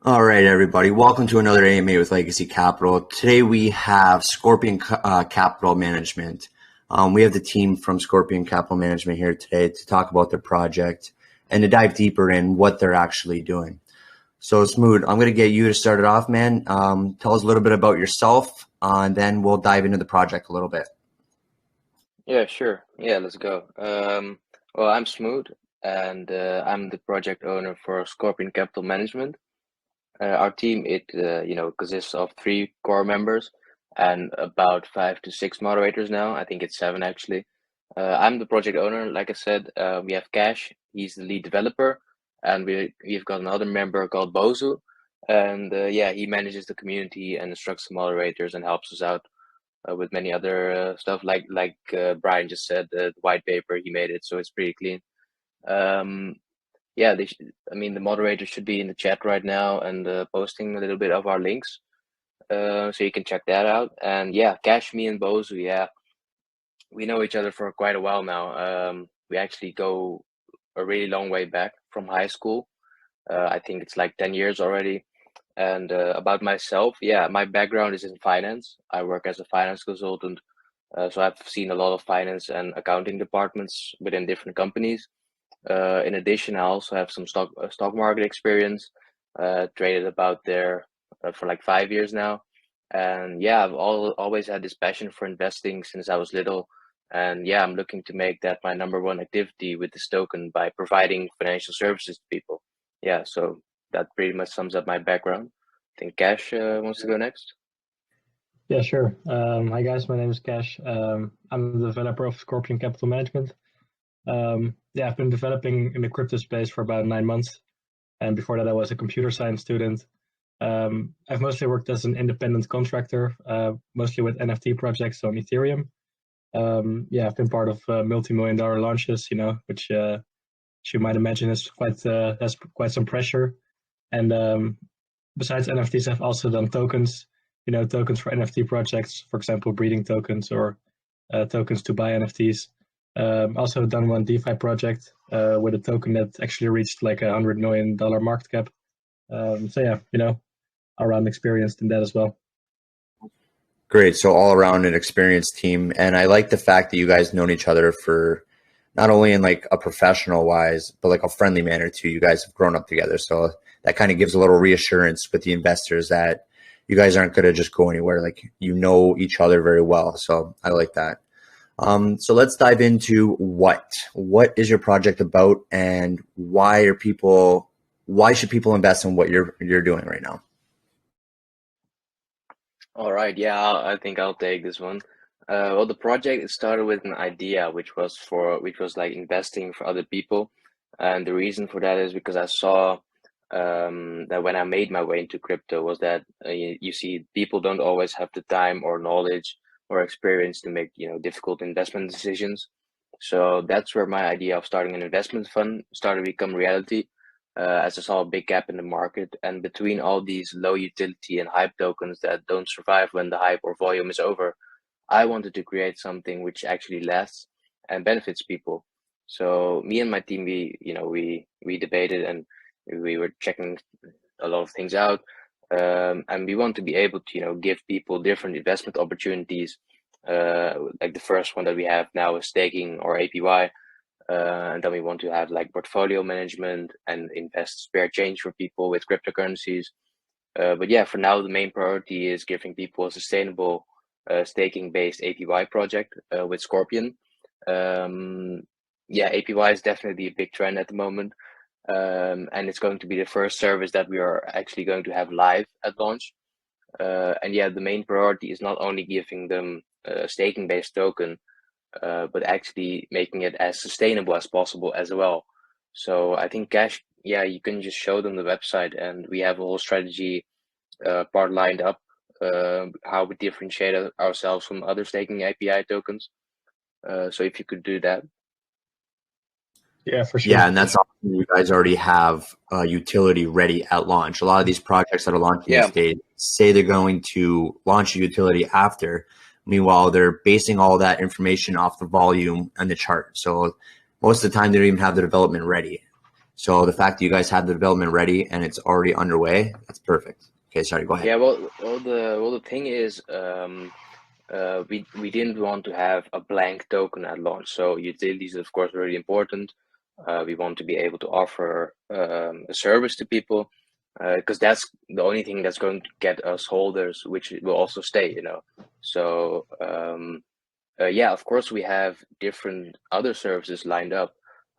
All right, everybody. Welcome to another AMA with Legacy Capital. Today we have Scorpion Capital Management. We have the team from Scorpion Capital Management here today to talk about their project and to dive deeper in what they're actually doing. So, Smoot, I'm going to get you to start it off, man. Tell us a little bit about yourself, and then we'll dive into the project a little bit. Yeah, sure. Yeah, let's go. Well, I'm Smooth, and I'm the project owner for Scorpion Capital Management. Our team, consists of 3 core members and about 5 to 6 moderators now. I think it's 7 actually. I'm the project owner, like I said. We have Cash, he's the lead developer, and we've got another member called Bozu, and he manages the community and instructs the moderators and helps us out with many other stuff. Like Brian just said, the white paper he made it, so it's pretty clean. Yeah, the moderator should be in the chat right now and posting a little bit of our links, so you can check that out. And yeah, Cash, me, and Bozu, yeah, we know each other for quite a while now. We actually go a really long way back from high school. I think it's like 10 years already. And about myself, yeah, my background is in finance. I work as a finance consultant, so I've seen a lot of finance and accounting departments within different companies. In addition, I also have some stock market experience. Traded about there for like 5 years now, and yeah, I've always had this passion for investing since I was little. And yeah, I'm looking to make that my number one activity with this token by providing financial services to people. Yeah, so that pretty much sums up my background. I think Cash wants to go next. Yeah, sure. Hi guys, my name is Cash. I'm the developer of Scorpion Capital Management. I've been developing in the crypto space for about 9 months, and before that I was a computer science student. I've mostly worked as an independent contractor, mostly with NFT projects on Ethereum. I've been part of multi-million-dollar launches, which you might imagine is has quite some pressure. And besides NFTs, I've also done tokens, tokens for NFT projects, for example, breeding tokens or tokens to buy NFTs. Also done one DeFi project with a token that actually reached like $100 million market cap. Around experienced in that as well. Great. So all around an experienced team. And I like the fact that you guys known each other for not only in like a professional wise, but like a friendly manner too. You guys have grown up together. So that kind of gives a little reassurance with the investors that you guys aren't going to just go anywhere. Like, you know each other very well. So I like that. So let's dive into what is your project about, and why should people invest in what you're doing right now? All right, yeah, I think I'll take this one. Well, the project started with an idea, which was like investing for other people, and the reason for that is because I saw that when I made my way into crypto was that you see people don't always have the time or knowledge or experience to make difficult investment decisions. So that's where my idea of starting an investment fund started to become reality, as I saw a big gap in the market. And between all these low utility and hype tokens that don't survive when the hype or volume is over, I wanted to create something which actually lasts and benefits people. So me and my team, we debated and we were checking a lot of things out, and we want to be able to give people different investment opportunities. Like the first one that we have now is staking or APY. And then we want to have like portfolio management and invest spare change for people with cryptocurrencies. But yeah, for now, the main priority is giving people a sustainable staking-based APY project with Scorpion. APY is definitely a big trend at the moment. And it's going to be the first service that we are actually going to have live at launch. The main priority is not only giving them a staking-based token, but actually making it as sustainable as possible as well. So I think Cash, you can just show them the website, and we have a whole strategy part lined up, how we differentiate ourselves from other staking API tokens. So if you could do that. Yeah, for sure. Yeah, and that's awesome. You guys already have utility ready at launch. A lot of these projects that are launching these days say they're going to launch a utility after. Meanwhile, they're basing all that information off the volume and the chart. So most of the time, they don't even have the development ready. So the fact that you guys have the development ready and it's already underway, that's perfect. Okay, sorry, go ahead. Yeah, well, the thing is, we didn't want to have a blank token at launch. So utilities, of course, very important. We want to be able to offer a service to people, because that's the only thing that's going to get us holders, which will also stay, you know. So yeah, of course, we have different other services lined up,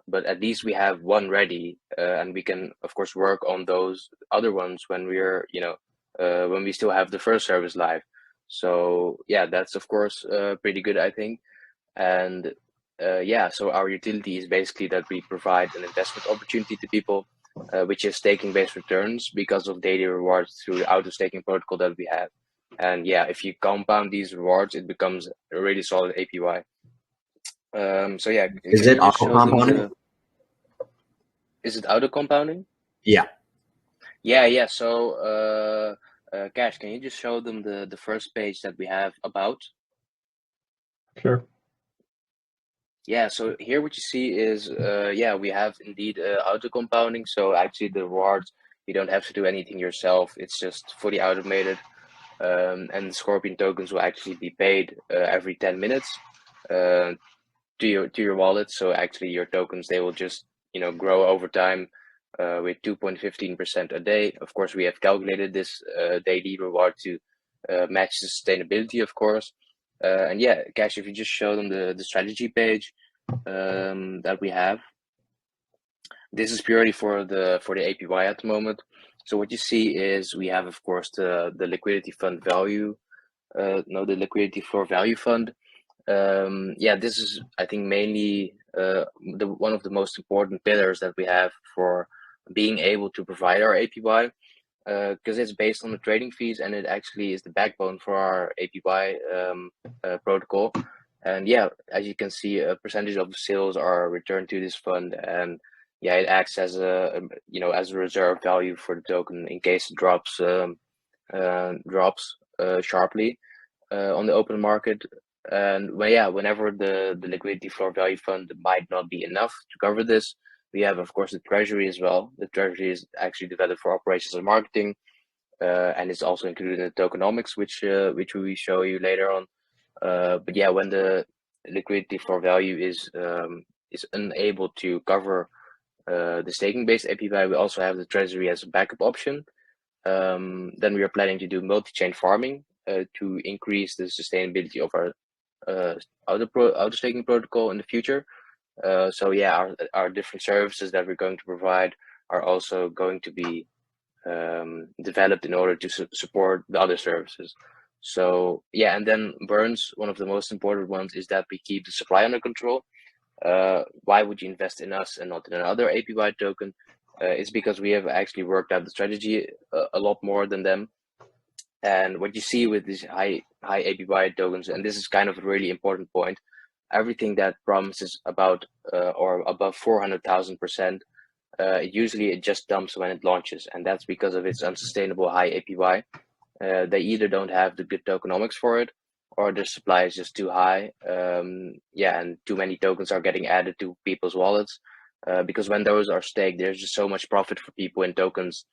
but at least we have one ready, and we can, of course, work on those other ones when we're, you know, when we still have the first service live. So yeah, that's of course pretty good, I think. And yeah, so our utility is basically that we provide an investment opportunity to people, which is staking based returns because of daily rewards through the auto staking protocol that we have. And yeah, if you compound these rewards, it becomes a really solid APY. So yeah, Is it auto compounding? Is it auto compounding? Yeah. Yeah. So Cash, can you just show them the first page that we have about? Sure. Yeah, so here what you see is, yeah, we have indeed auto compounding. So actually the rewards, you don't have to do anything yourself. It's just fully automated. And the Scorpion tokens will actually be paid every 10 minutes to your wallet. So actually your tokens, they will just, you know, grow over time with 2.15% a day. Of course, we have calculated this daily reward to match the sustainability, of course. And yeah, Cash, if you just show them the strategy page that we have. This is purely for the APY at the moment. So what you see is we have, of course, the liquidity fund value, no, the liquidity floor value fund. Yeah, this is, I think, mainly one of the most important pillars that we have for being able to provide our APY, because it's based on the trading fees, and it actually is the backbone for our APY protocol. And yeah, as you can see, a percentage of the sales are returned to this fund, and yeah, it acts as a, you know, as a reserve value for the token in case it drops sharply on the open market. And well, yeah, whenever the liquidity floor value fund might not be enough to cover this, we have, of course, the Treasury as well. The Treasury is actually developed for operations and marketing, and it's also included in the Tokenomics, which we will show you later on. But yeah, when the liquidity floor value is unable to cover the staking-based APY, we also have the Treasury as a backup option. Then we are planning to do multi-chain farming to increase the sustainability of our auto staking protocol in the future. So yeah, our different services that we're going to provide are also going to be developed in order to support the other services. So yeah, and then burns, one of the most important ones is that we keep the supply under control. Why would you invest in us and not in another APY token? It's because we have actually worked out the strategy a lot more than them. And what you see with these high APY tokens, and this is kind of a really important point, everything that promises about or above 400,000%, usually it just dumps when it launches, and that's because of its unsustainable high APY. They either don't have the good tokenomics for it, or the supply is just too high. Yeah, and too many tokens are getting added to people's wallets, because when those are staked, there's just so much profit for people in tokens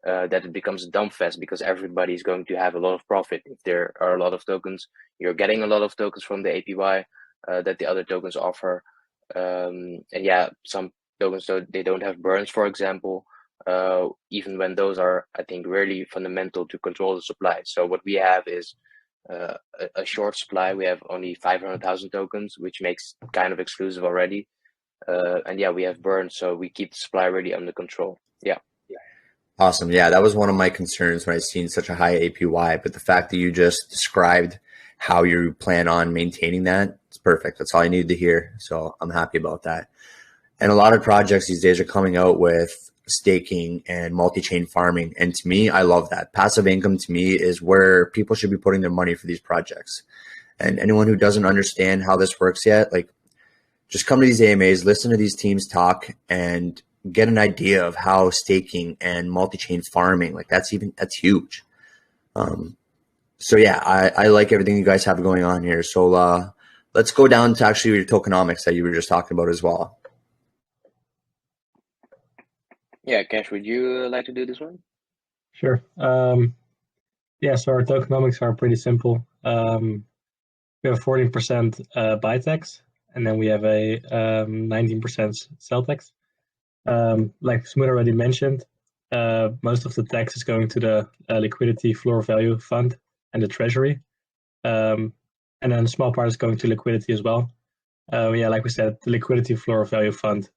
that it becomes a dump fest, because everybody's going to have a lot of profit. If there are a lot of tokens, you're getting a lot of tokens from the APY that the other tokens offer. And yeah, some tokens, so they don't have burns, for example, even when those are, I think, really fundamental to control the supply. So what we have is a short supply. We have only 500,000 tokens, which makes kind of exclusive already. And yeah, we have burns, so we keep the supply really under control. Yeah. Awesome. Yeah, that was one of my concerns when I seen such a high APY, but the fact that you just described how you plan on maintaining that, it's perfect. That's all I needed to hear. So I'm happy about that. And a lot of projects these days are coming out with staking and multi-chain farming. And to me, I love that. Passive income to me is where people should be putting their money for these projects. And anyone who doesn't understand how this works yet, like, just come to these AMAs, listen to these teams talk, and get an idea of how staking and multi-chain farming, like that's huge. So yeah, I like everything you guys have going on here. So let's go down to actually your tokenomics that you were just talking about as well. Yeah, Cash, would you like to do this one? Sure. Yeah, so our tokenomics are pretty simple. We have 14% buy tax, and then we have a 19% sell tax. Like Smoot already mentioned, most of the tax is going to the Liquidity Floor Value Fund and the Treasury. And then a small part is going to liquidity as well. Yeah, like we said, the Liquidity Floor Value Fund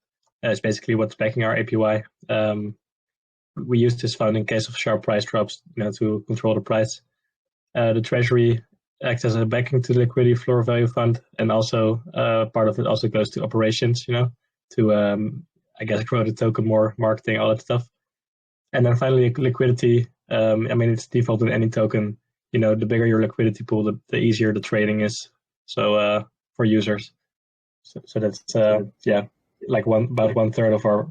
is basically what's backing our APY. We use this fund in case of sharp price drops, to control the price. The Treasury acts as a backing to the Liquidity Floor Value Fund, and also part of it also goes to operations, to I guess grow the token more, marketing, all that stuff. And then finally, liquidity. I mean, it's default in any token. The bigger your liquidity pool, the easier the trading is. So for users, so that's yeah, like about 1/3 of our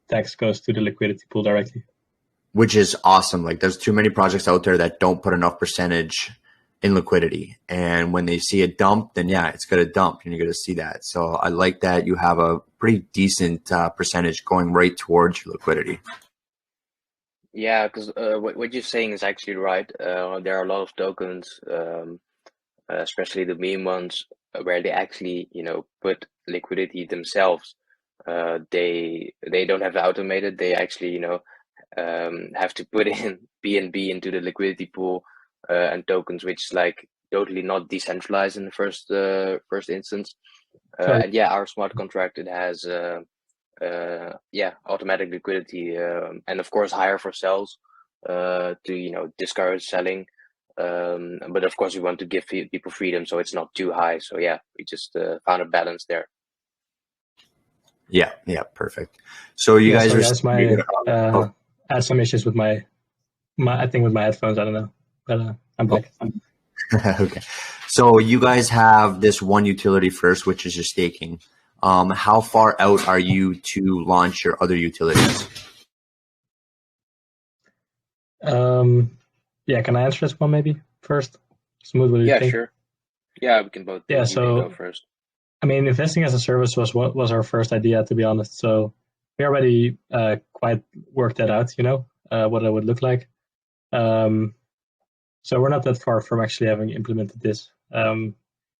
tax goes to the liquidity pool directly. Which is awesome. Like there's too many projects out there that don't put enough percentage in liquidity. And when they see it dump, then yeah, it's going to dump and you're going to see that. So I like that you have a pretty decent percentage going right towards your liquidity. Yeah, because what you're saying is actually right. There are a lot of tokens, especially the meme ones, where they actually, put liquidity themselves. They don't have it automated. They actually, have to put in BNB into the liquidity pool and tokens, which is like totally not decentralized in the first instance. And yeah, our smart contract, it has automatic liquidity, and of course higher for sells to discourage selling. But of course we want to give people freedom, so it's not too high. So yeah, we just found a balance there. Yeah, perfect. So you guys I had some issues with my I think with my headphones. I don't know, but I'm back. Okay. So you guys have this one utility first, which is your staking. How far out are you to launch your other utilities? Yeah, can I answer this one maybe first? Smoot, what do you think? Sure. Yeah, we can both. Yeah, so you can go first. I mean, investing as a service was our first idea, to be honest. So we already quite worked that out, what it would look like. So we're not that far from actually having implemented this.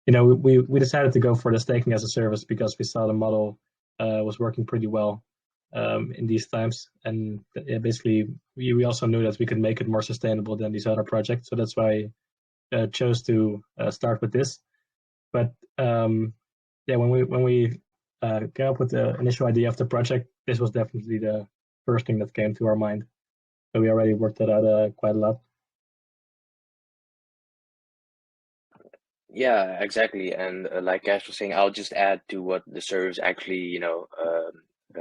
We decided to go for the staking as a service because we saw the model was working pretty well in these times, and basically we also knew that we could make it more sustainable than these other projects. So that's why I chose to start with this. But yeah, when we came up with the initial idea of the project, this was definitely the first thing that came to our mind. So we already worked that out quite a lot. Yeah, exactly. And like Cash was saying, I'll just add to what the service actually,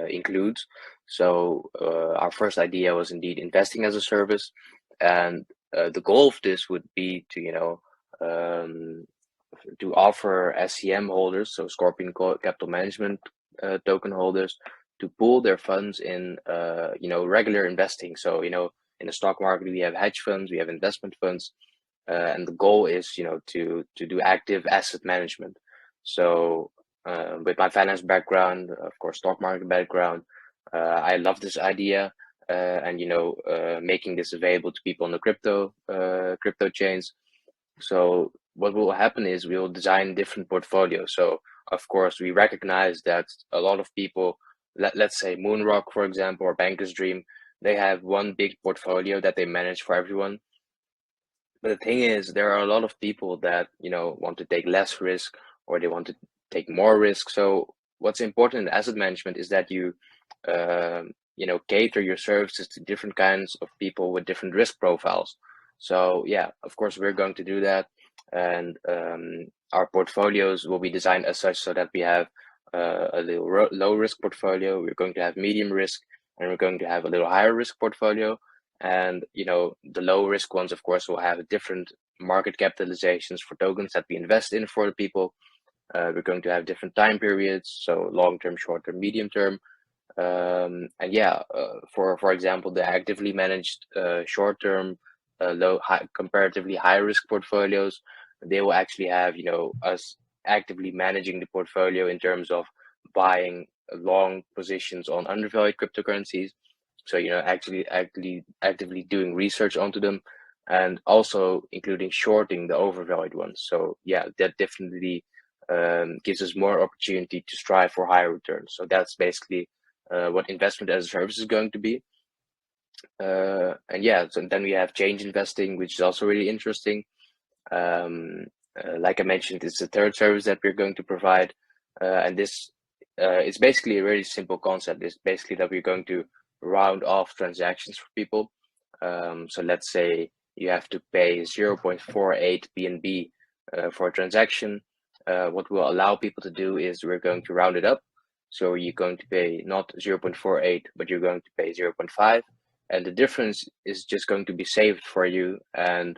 includes. So our first idea was indeed investing as a service, and the goal of this would be to, to offer SCM holders, so Scorpion Capital Management token holders, to pool their funds in, regular investing. So, in the stock market, we have hedge funds, we have investment funds. And the goal is, to do active asset management. So with my finance background, of course, stock market background, I love this idea, and making this available to people on the crypto chains. So what will happen is we will design different portfolios. So of course, we recognize that a lot of people, let's say Moonrock, for example, or Banker's Dream, they have one big portfolio that they manage for everyone. But the thing is, there are a lot of people that, want to take less risk, or they want to take more risk. So what's important in asset management is that you, cater your services to different kinds of people with different risk profiles. So yeah, of course, we're going to do that. And our portfolios will be designed as such so that we have a little low risk portfolio. We're going to have medium risk, and we're going to have a little higher risk portfolio. And the low risk ones, of course, will have different market capitalizations for tokens that we invest in for the people. We're going to have different time periods, so long term, short term, medium term. And yeah, for example, the actively managed short term, comparatively high risk portfolios, they will actually have us actively managing the portfolio in terms of buying long positions on undervalued cryptocurrencies. So, actively doing research onto them, and also including shorting the overvalued ones. So yeah, that definitely gives us more opportunity to strive for higher returns. So that's basically what investment as a service is going to be. And yeah, so then we have change investing, which is also really interesting. Like I mentioned, it's the third service that we're going to provide, and this it's basically a really simple concept. It's basically that we're going to round off transactions for people. So let's say you have to pay 0.48 BNB for a transaction. What we'll allow people to do is we're going to round it up. So you're going to pay not 0.48, but you're going to pay 0.5. And the difference is just going to be saved for you. And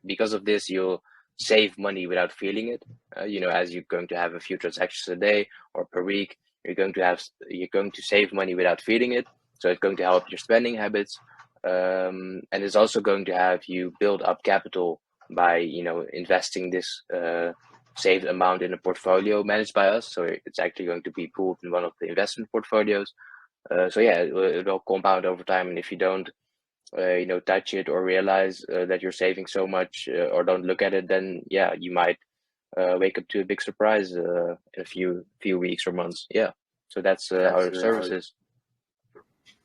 because of this, you'll save money without feeling it. As you're going to have a few transactions a day or per week, you're going to save money without feeling it. So it's going to help your spending habits, and it's also going to have you build up capital by investing this saved amount in a portfolio managed by us. So it's actually going to be pooled in one of the investment portfolios. So yeah, it'll compound over time, and if you don't touch it or realize that you're saving so much, or don't look at it, then yeah, you might wake up to a big surprise in a few weeks or months. Yeah, so that's our services.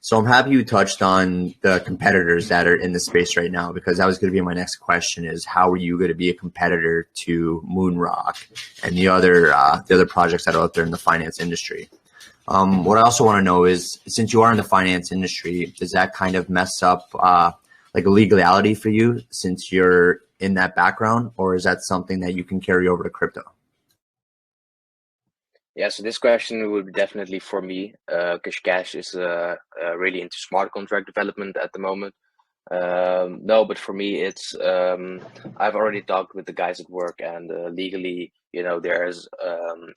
So I'm happy you touched on the competitors that are in the space right now, because that was going to be my next question: is how are you going to be a competitor to Moonrock and the other projects that are out there in the finance industry? What I also want to know is, since you are in the finance industry, does that kind of mess up like a legality for you since you're in that background, or is that something that you can carry over to crypto? Yeah, so this question would be definitely for me, because Cash is really into smart contract development at the moment. No, but for me, it's I've already talked with the guys at work, and legally, there's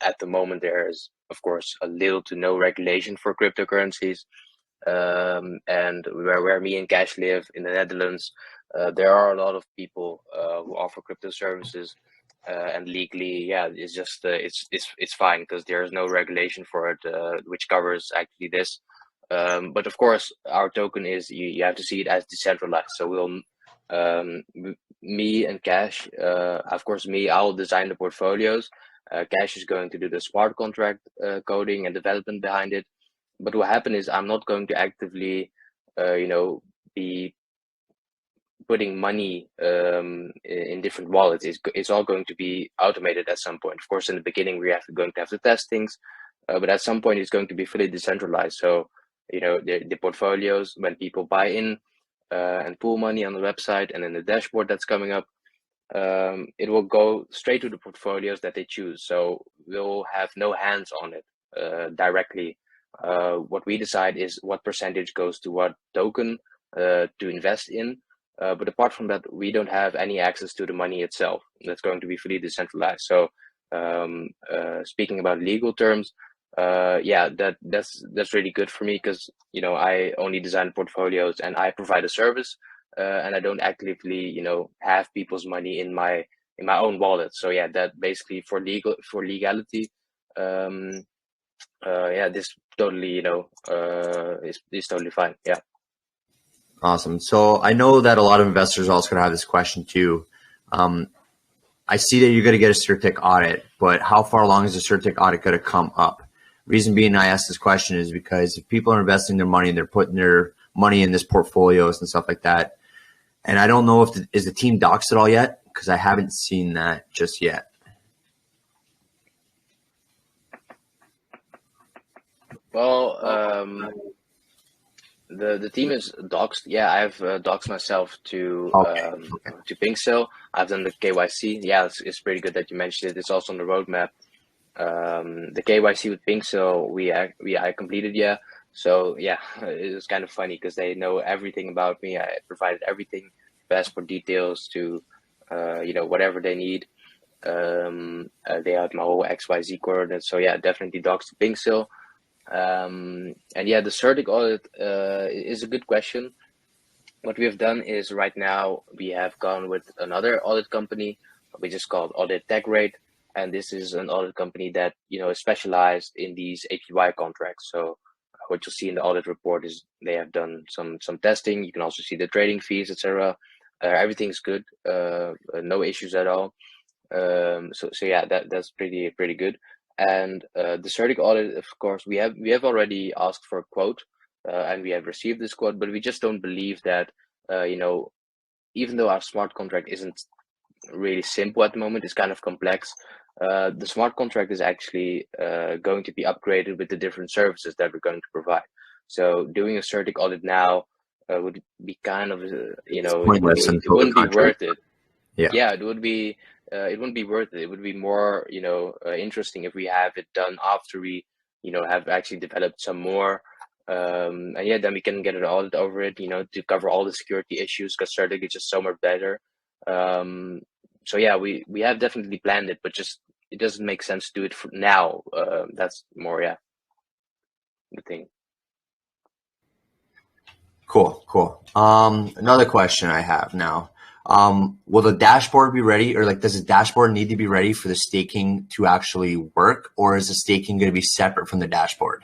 at the moment there's of course a little to no regulation for cryptocurrencies, and where me and Cash live in the Netherlands, there are a lot of people who offer crypto services. And legally, yeah, it's just it's fine because there's no regulation for it, which covers actually this. But of course, our token is you have to see it as decentralized. So we'll me and Cash, of course, I'll design the portfolios. Cash is going to do the smart contract coding and development behind it. But what happened is I'm not going to actively, be putting money in different wallets. It's all going to be automated at some point. Of course, in the beginning, we're going to have to test things, but at some point, it's going to be fully decentralized. So, the portfolios, when people buy in and pool money on the website and in the dashboard that's coming up, it will go straight to the portfolios that they choose. So we'll have no hands on it directly. What we decide is what percentage goes to what token to invest in. But apart from that, we don't have any access to the money itself. That's going to be fully decentralized. So speaking about legal terms, that's really good for me because I only design portfolios and I provide a service, and I don't actively have people's money in my own wallet. So yeah, that basically for legality, this totally is totally fine. Yeah. Awesome. So I know that a lot of investors are also going to have this question too. I see that you're going to get a Certik audit, but how far along is the Certik audit going to come up? Reason being I ask this question is because if people are investing their money and they're putting their money in this portfolios and stuff like that, and I don't know if is the team doxed at all yet, because I haven't seen that just yet. Well, the team is doxed. Yeah, I've doxed myself to Pinkcell. I've done the KYC. Yeah, it's pretty good that you mentioned it. It's also on the roadmap. The KYC with Pinkcell, I completed. Yeah, so yeah, it was kind of funny because they know everything about me. I provided everything, passport details to, whatever they need. They have my whole XYZ coordinates. So yeah, definitely doxed to Pinkcell. And yeah, the Certik audit is a good question. What we have done is right now we have gone with another audit company, which is called Audit Tech Rate. and this is an audit company that is specialized in these APY contracts. So what you'll see in the audit report is they have done some testing. You can also see the trading fees, etc. Everything's good, no issues at all. So yeah, that's pretty good. And the Certik audit, of course, we have already asked for a quote, and we have received this quote, but we just don't believe that even though our smart contract isn't really simple at the moment, it's kind of complex. The smart contract is actually going to be upgraded with the different services that we're going to provide. So doing a Certik audit now would be kind of pointless it until the wouldn't be contract. worth it. Yeah. It would be it wouldn't be worth it. It would be more interesting if we have it done after we have actually developed some more, and yeah, then we can get an audit over it, to cover all the security issues, because Certik is just so much better. So yeah, we have definitely planned it, but just it doesn't make sense to do it for now. That's more the thing. Cool. Another question I have now. Will the dashboard be ready, or like, does the dashboard need to be ready for the staking to actually work, or is the staking going to be separate from the dashboard?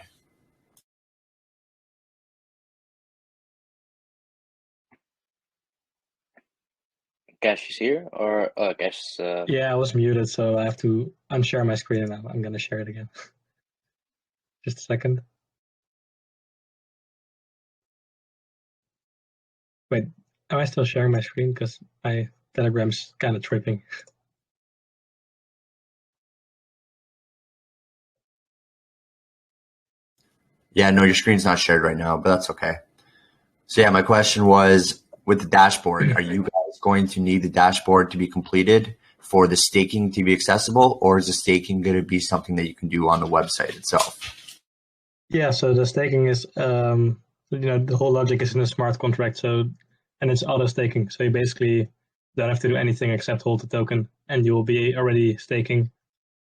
Cash is here, or Cash? Yeah, I was muted, so I have to unshare my screen now. I'm going to share it again. Just a second. Wait, am I still sharing my screen? Because my Telegram's kind of tripping. Yeah, no, your screen's not shared right now, but that's okay. So yeah, my question was, with the dashboard, are you guys going to need the dashboard to be completed for the staking to be accessible, or is the staking going to be something that you can do on the website itself? Yeah, so the staking is, the whole logic is in a smart contract. So, and it's auto staking. So you basically don't have to do anything except hold the token, and you will be already staking,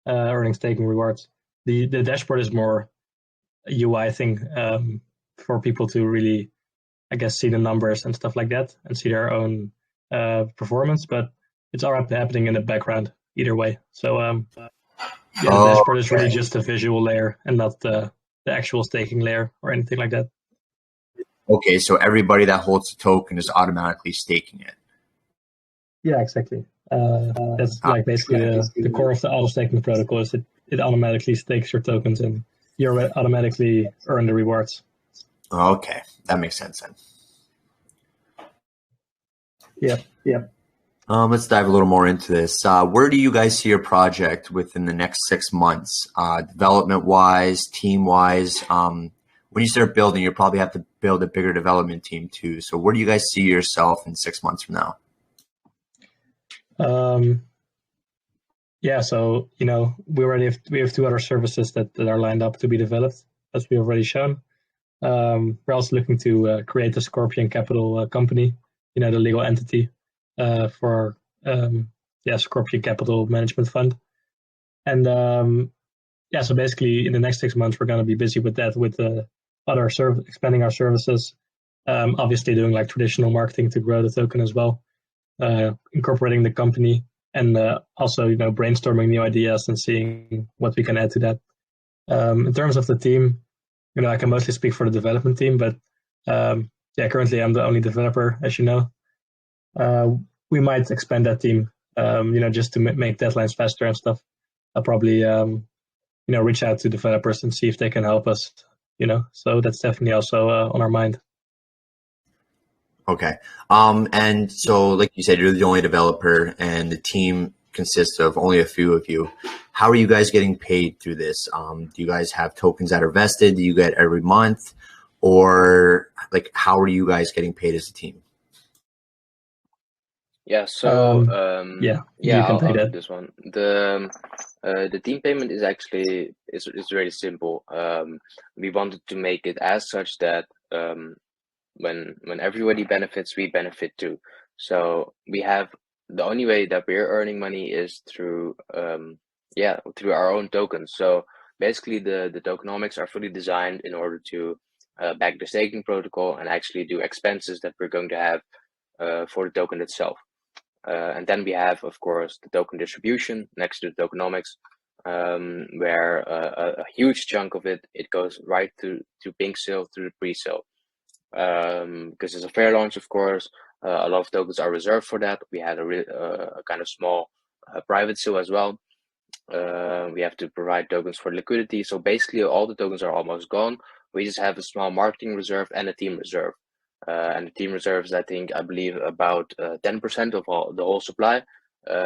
earning staking rewards. The dashboard is more a UI thing for people to really, I guess, see the numbers and stuff like that, and see their own performance. But it's all happening in the background either way. So the dashboard is really just a visual layer and not the actual staking layer or anything like that. Okay, so everybody that holds the token is automatically staking it. Yeah, exactly. That's like basically the core of the auto staking protocol is it automatically stakes your tokens and you automatically earn the rewards. Okay, that makes sense then. Yep. Let's dive a little more into this. Where do you guys see your project within the next 6 months, development-wise, team-wise? When you start building, you'll probably have to build a bigger development team too. So where do you guys see yourself in 6 months from now? Yeah, so we have 2 other services that are lined up to be developed, as we already shown. We're also looking to create a Scorpion Capital company, the legal entity for Scorpion Capital Management Fund. And so basically in the next 6 months, we're going to be busy with that, with expanding our services, obviously doing like traditional marketing to grow the token as well, incorporating the company, and also brainstorming new ideas and seeing what we can add to that. In terms of the team, I can mostly speak for the development team, but currently I'm the only developer, as you know. We might expand that team, just to make deadlines faster and stuff. I'll probably reach out to developers and see if they can help us. So that's definitely also on our mind. Okay. And so, like you said, you're the only developer, and the team consists of only a few of you. How are you guys getting paid through this? Do you guys have tokens that are vested? Do you get every month, or like how are you guys getting paid as a team? Yeah. So I'll do this one. The team payment is actually is very simple. We wanted to make it as such that when everybody benefits, we benefit too. So we have the only way that we're earning money is through through our own tokens. So basically the tokenomics are fully designed in order to back the staking protocol and actually do expenses that we're going to have for the token itself. And then we have, of course, the token distribution next to the tokenomics, where a huge chunk of it goes right to pink sale through the pre-sale. Because it's a fair launch, of course, a lot of tokens are reserved for that. We had a kind of small private sale as well. We have to provide tokens for liquidity. So basically all the tokens are almost gone. We just have a small marketing reserve and a team reserve. And the team reserves, I believe about 10% of the whole supply.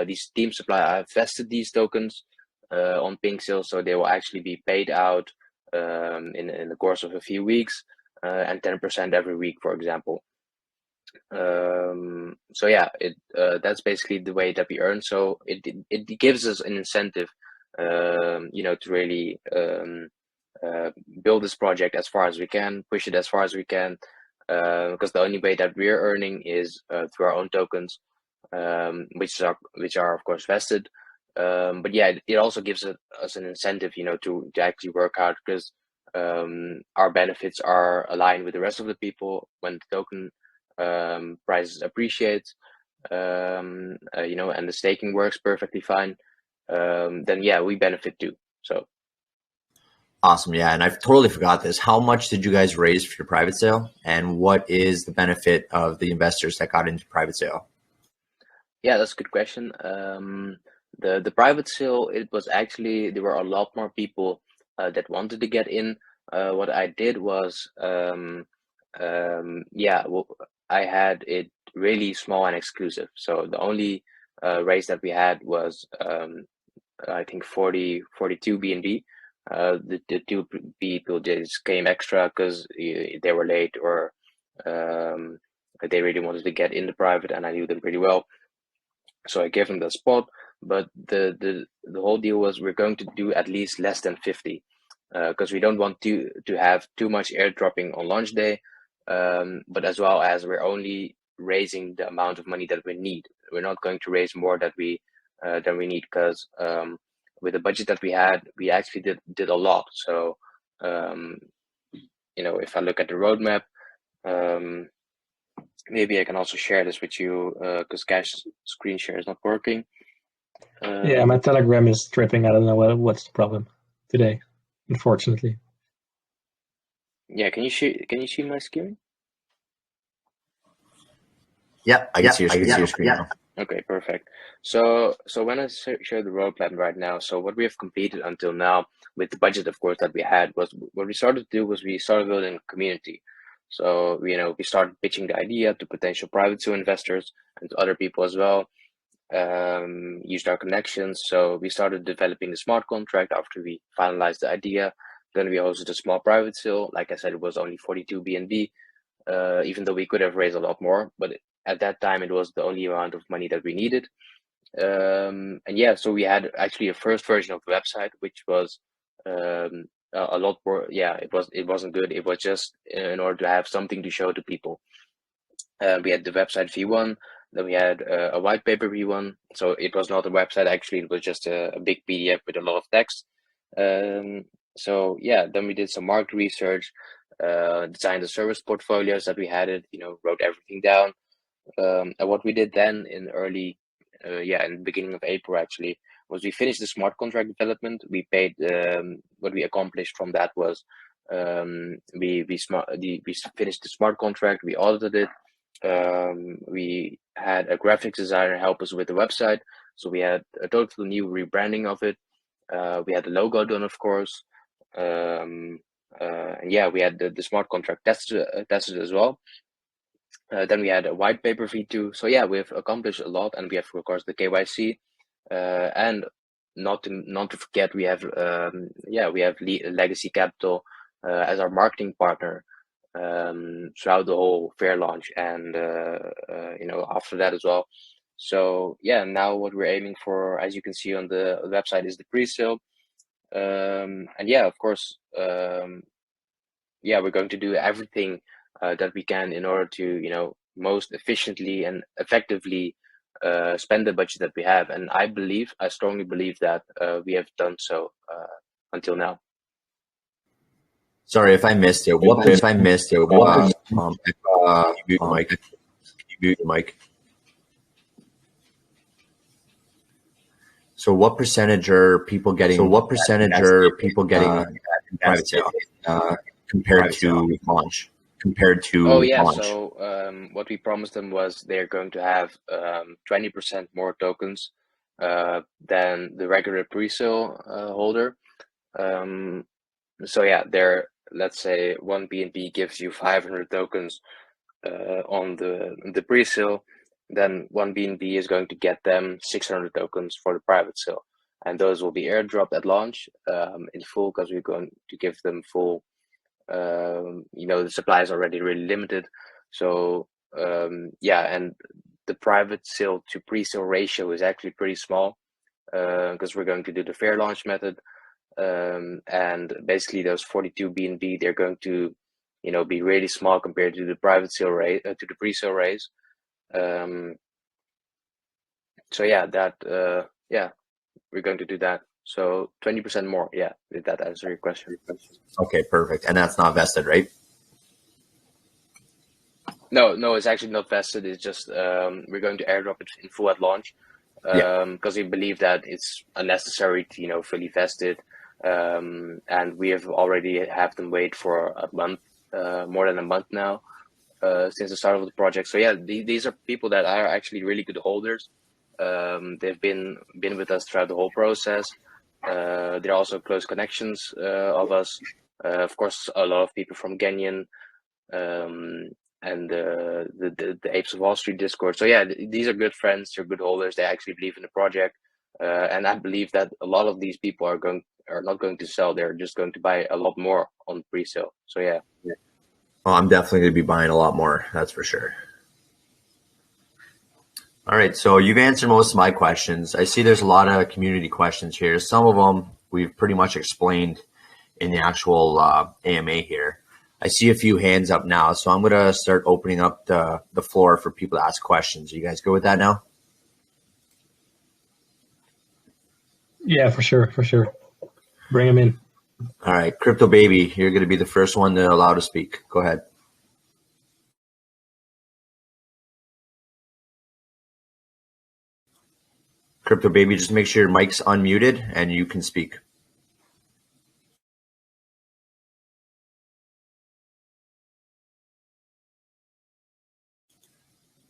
These team supply, I've vested these tokens on pink sale, so they will actually be paid out in the course of a few weeks, and 10% every week, for example. So yeah, that's basically the way that we earn. So it gives us an incentive, to really build this project as far as we can, push it as far as we can, because the only way that we're earning is through our own tokens, which are of course vested. But yeah, it also gives us an incentive, to actually work hard, because our benefits are aligned with the rest of the people. When the token prices appreciate, and the staking works perfectly fine, then yeah, we benefit too. So awesome. Yeah, and I've totally forgot this. How much did you guys raise for your private sale, and what is the benefit of the investors that got into private sale? Yeah, that's a good question. The private sale, it was actually, there were a lot more people that wanted to get in. What I did was, I had it really small and exclusive. So the only raise that we had was, I think 42 BNB. The two people just came extra because they were late, or they really wanted to get in the private, and I knew them pretty well. So I gave them the spot, but the whole deal was we're going to do at least less than 50, because we don't want to have too much airdropping on launch day, but as well as we're only raising the amount of money that we need. We're not going to raise more than we need, because with the budget that we had, we actually did a lot. So if I look at the roadmap, maybe I can also share this with you, because Cash's screen share is not working. Yeah, my Telegram is tripping. I don't know what's the problem today, unfortunately. Yeah, can you see my screen? Yeah, I can see your screen now. Okay, perfect. So when I show the roadmap right now, so what we have completed until now with the budget, of course, that we had, was what we started to do was we started building a community. So we started pitching the idea to potential private sale investors and to other people as well. Used our connections. So we started developing the smart contract after we finalized the idea. Then we hosted a small private sale. Like I said, it was only 42 BNB, even though we could have raised a lot more, but at that time it was the only amount of money that we needed. And yeah, so we had actually a first version of the website, which was a lot more. Yeah, it wasn't good. It was just in order to have something to show to people. We had the website V1, then we had a white paper V1. So it was not a website, actually, it was just a big PDF with a lot of text. So yeah, then we did some market research, designed the service portfolios that we had, wrote everything down. And what we did then in early, in the beginning of April, actually, was we finished the smart contract development. We paid, what we accomplished from that was, we finished the smart contract, we audited it. We had a graphics designer help us with the website. So we had a total new rebranding of it. We had the logo done, of course. And yeah, we had the smart contract tested as well. Then we had a white paper V2. So yeah, we've accomplished a lot, and we have, of course, the KYC, and not to forget, we have Legacy Capital as our marketing partner throughout the whole fair launch, and after that as well. So yeah, now what we're aiming for, as you can see on the website, is the pre-sale. And yeah, of course, we're going to do everything that we can in order to most efficiently and effectively spend the budget that we have. And I strongly believe that we have done so until now. Sorry if I missed it. What if I missed it? Mute mic. So what percentage are people getting? Private sale compared to launch? Oh yeah, so what we promised them was they're going to have 20% more tokens than the regular pre-sale holder. So yeah, let's say one BNB gives you 500 tokens on the pre-sale, then one BNB is going to get them 600 tokens for the private sale, and those will be airdropped at launch in full, because we're going to give them full. The supply is already really limited, so yeah, and the private sale to pre-sale ratio is actually pretty small because we're going to do the fair launch method, and basically those 42 BNB, they're going to be really small compared to the private sale raise, to the pre-sale raise. So yeah, we're going to do that. So 20% more. Yeah, did that answer your question? Okay, perfect. And that's not vested, right? No, it's actually not vested. It's just we're going to airdrop it in full at launch because we believe that it's unnecessary to fully vest it, and we have already have them wait for a month, more than a month now, since the start of the project. So yeah, these are people that are actually really good holders. They've been with us throughout the whole process. They're also close connections of us. Of course, a lot of people from Genyon and the Apes of Wall Street Discord. So yeah, these are good friends. They're good holders. They actually believe in the project, and I believe that a lot of these people are not going to sell. They're just going to buy a lot more on pre-sale. So yeah. Well, I'm definitely going to be buying a lot more. That's for sure. All right, so you've answered most of my questions. I see there's a lot of community questions here. Some of them we've pretty much explained in the actual AMA here. I see a few hands up now, so I'm going to start opening up the floor for people to ask questions. Are you guys good with that now? Yeah, for sure. Bring them in. All right, Crypto Baby, you're going to be the first one to allow to speak. Go ahead. Crypto Baby, just make sure your mic's unmuted and you can speak.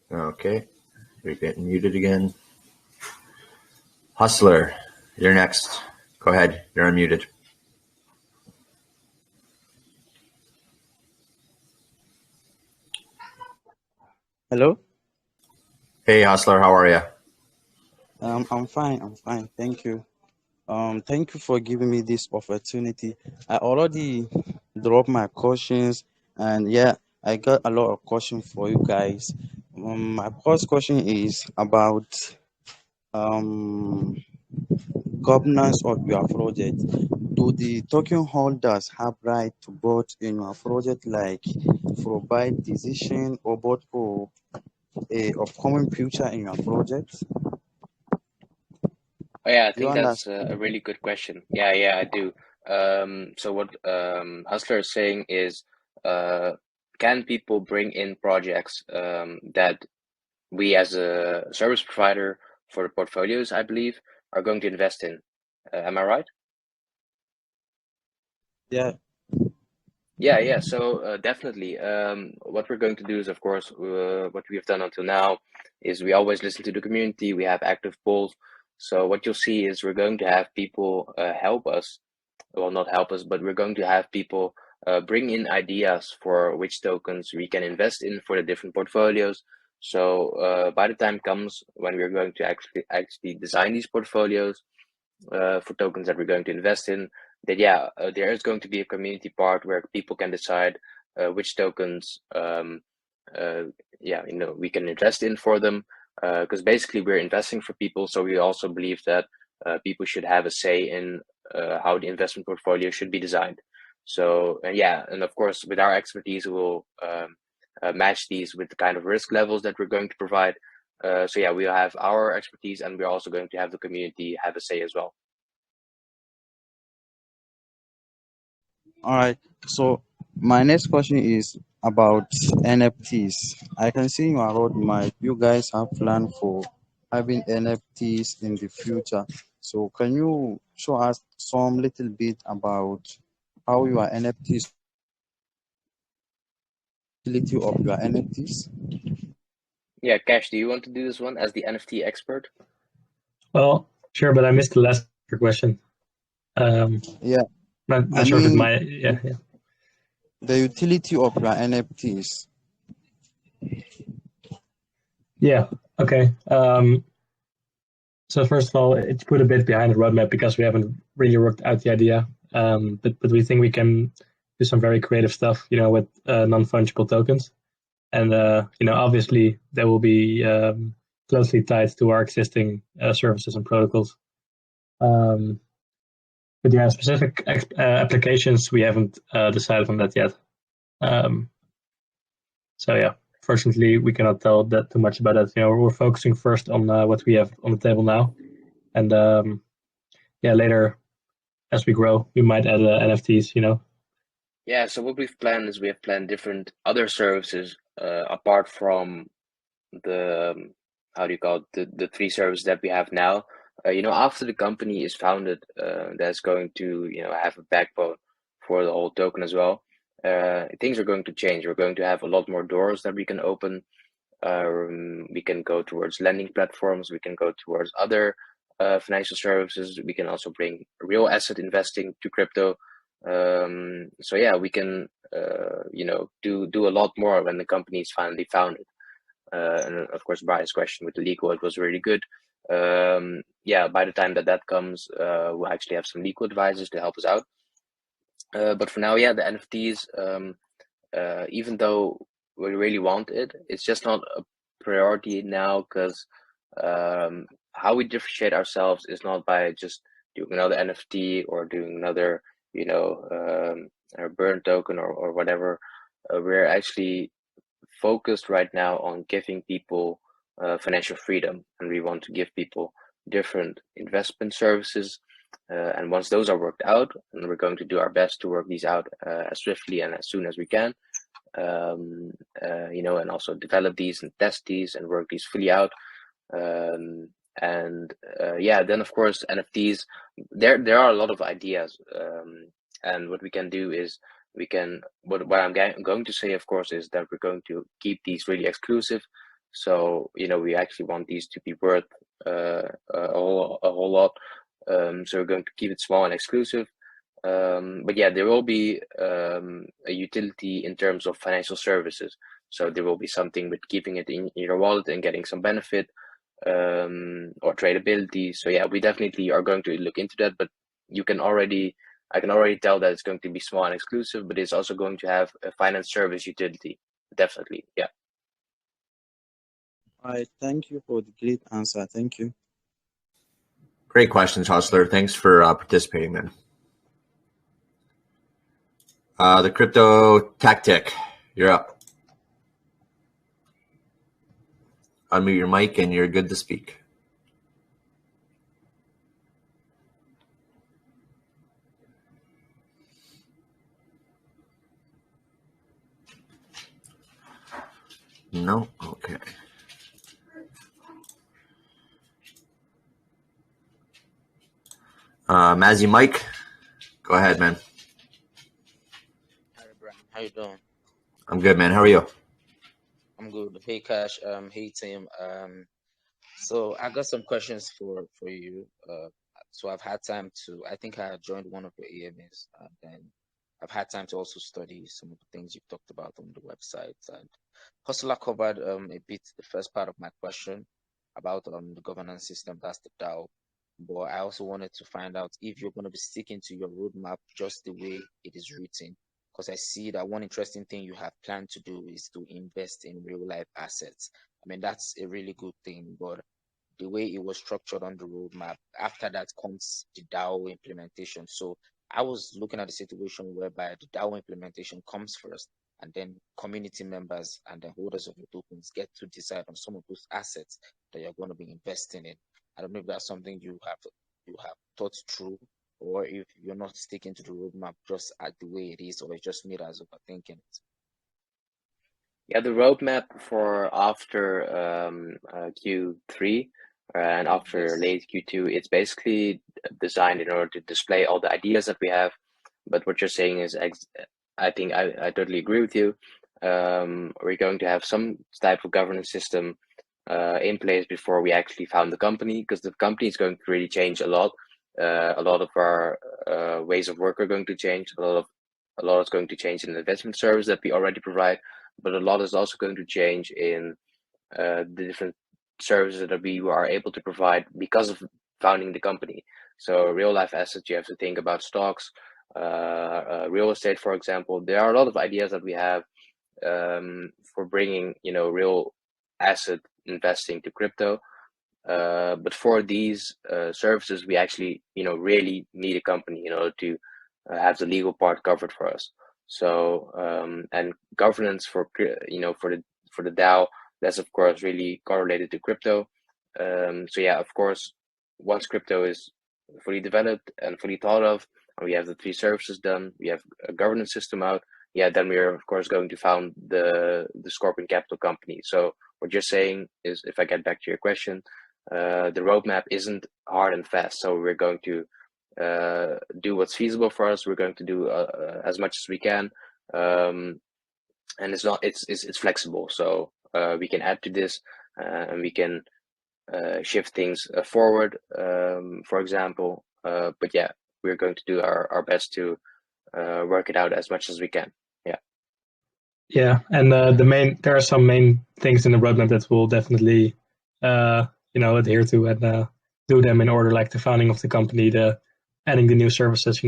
Okay, you're getting muted again. Hustler, you're next. Go ahead, you're unmuted. Hello? Hey, Hustler, how are you? I'm fine. Thank you. Thank you for giving me this opportunity. I already dropped my questions, and yeah, I got a lot of questions for you guys. My first question is about um, governance of your project. Do the token holders have right to vote in your project, like provide decision or vote for a upcoming future in your project? Oh yeah, I Do you think that's understand? a really good question. Yeah, I do. So what Hustler is saying is, can people bring in projects that we as a service provider for the portfolios, I believe, are going to invest in? Am I right? Yeah. Yeah. So definitely, what we're going to do is, of course, what we have done until now is we always listen to the community. We have active polls. So what you'll see is we're going to have people help us. Well, not help us, but we're going to have people bring in ideas for which tokens we can invest in for the different portfolios. So by the time comes when we're going to actually design these portfolios for tokens that we're going to invest in, that there is going to be a community part where people can decide which tokens we can invest in for them, because basically we're investing for people. So we also believe that people should have a say in how the investment portfolio should be designed. So and of course with our expertise we'll match these with the kind of risk levels that we're going to provide. We'll have our expertise, and we're also going to have the community have a say as well. All right. So my next question is about NFTs. I can see in your roadmap you guys have planned for having NFTs in the future. So can you show us some little bit about how your NFTs, utility of your NFTs? Yeah, Cash, do you want to do this one as the NFT expert? Well, sure, but I missed the last question. Yeah, Not sure if it's my yeah. the utility of your NFTs. Yeah. Okay. So first of all, it's put a bit behind the roadmap because we haven't really worked out the idea. But we think we can do some very creative stuff, with non-fungible tokens, and obviously they will be closely tied to our existing services and protocols. But yeah, specific applications we haven't decided on that yet. So yeah, fortunately we cannot tell that too much about that. We're focusing first on what we have on the table now, and later as we grow, we might add NFTs. Yeah, so what we've planned is we have planned different other services apart from the how do you call it, the three services that we have now. After the company is founded, that's going to have a backbone for the whole token as well. Things are going to change. We're going to have a lot more doors that we can open. We can go towards lending platforms. We can go towards other financial services. We can also bring real asset investing to crypto. So yeah, we can do a lot more when the company is finally founded. And of course, Brian's question with the legal, it was really good. By the time that comes, we'll actually have some legal advisors to help us out. But for now, the NFTs, even though we really want it, it's just not a priority now because how we differentiate ourselves is not by just doing another NFT or doing another, burn token or whatever. We're actually focused right now on giving people financial freedom, and we want to give people different investment services. And once those are worked out, and we're going to do our best to work these out as swiftly and as soon as we can, and also develop these and test these and work these fully out. Then of course NFTs. There are a lot of ideas, and what we can do is what I'm going to say, of course, is that we're going to keep these really exclusive. So we actually want these to be worth a whole lot. So we're going to keep it small and exclusive. But yeah, there will be a utility in terms of financial services. So there will be something with keeping it in your wallet and getting some benefit, or tradability. So yeah, we definitely are going to look into that. But I can already tell that it's going to be small and exclusive, but it's also going to have a finance service utility. Definitely, yeah. All right, thank you for the great answer. Thank you. Great questions, Hustler. Thanks for participating, man. The crypto tactic, you're up. Unmute your mic and you're good to speak. No? Okay. Mazzy Mike, go ahead, man. Hi, Brian. How you doing? I'm good, man. How are you? I'm good. Hey, Cash. Hey, Tim. So I got some questions for you. So I've had time to. I think I joined one of your EMAs, and then I've had time to also study some of the things you've talked about on the website. And Hustler covered a bit the first part of my question about the governance system. That's the DAO. But I also wanted to find out if you're going to be sticking to your roadmap just the way it is written, because I see that one interesting thing you have planned to do is to invest in real life assets. I mean, that's a really good thing, but the way it was structured on the roadmap, after that comes the DAO implementation. So I was looking at the situation whereby the DAO implementation comes first, and then community members and the holders of the tokens get to decide on some of those assets that you're going to be investing in. I don't know if that's something you have thought through, or if you're not sticking to the roadmap just at the way it is, or it's just me that's overthinking it. Yeah, the roadmap for after Q3 and after Yes. late Q2, it's basically designed in order to display all the ideas that we have. But what you're saying is, I think I totally agree with you. We're going to have some type of governance system in place before we actually found the company, because the company is going to really change a lot. A lot of our ways of work are going to change. A lot is going to change in the investment service that we already provide, but a lot is also going to change in the different services that we are able to provide because of founding the company. So real life assets, you have to think about stocks, real estate, for example. There are a lot of ideas that we have for bringing, real asset investing to crypto. But for these services, we actually, really need a company in order to have the legal part covered for us. So and governance for the DAO, that's of course really correlated to crypto. So yeah, of course, once crypto is fully developed and fully thought of, and we have the 3 services done, we have a governance system out. Yeah, then we are of course going to found the Scorpion Capital company. So what you're saying is, if I get back to your question, the roadmap isn't hard and fast. So we're going to do what's feasible for us. We're going to do as much as we can, and it's flexible. So we can add to this, and we can shift things forward, for example. But yeah, we're going to do our best to work it out as much as we can. Yeah. Yeah, and there are some main things in the roadmap that we'll definitely adhere to and do them in order, like the founding of the company, the adding the new services.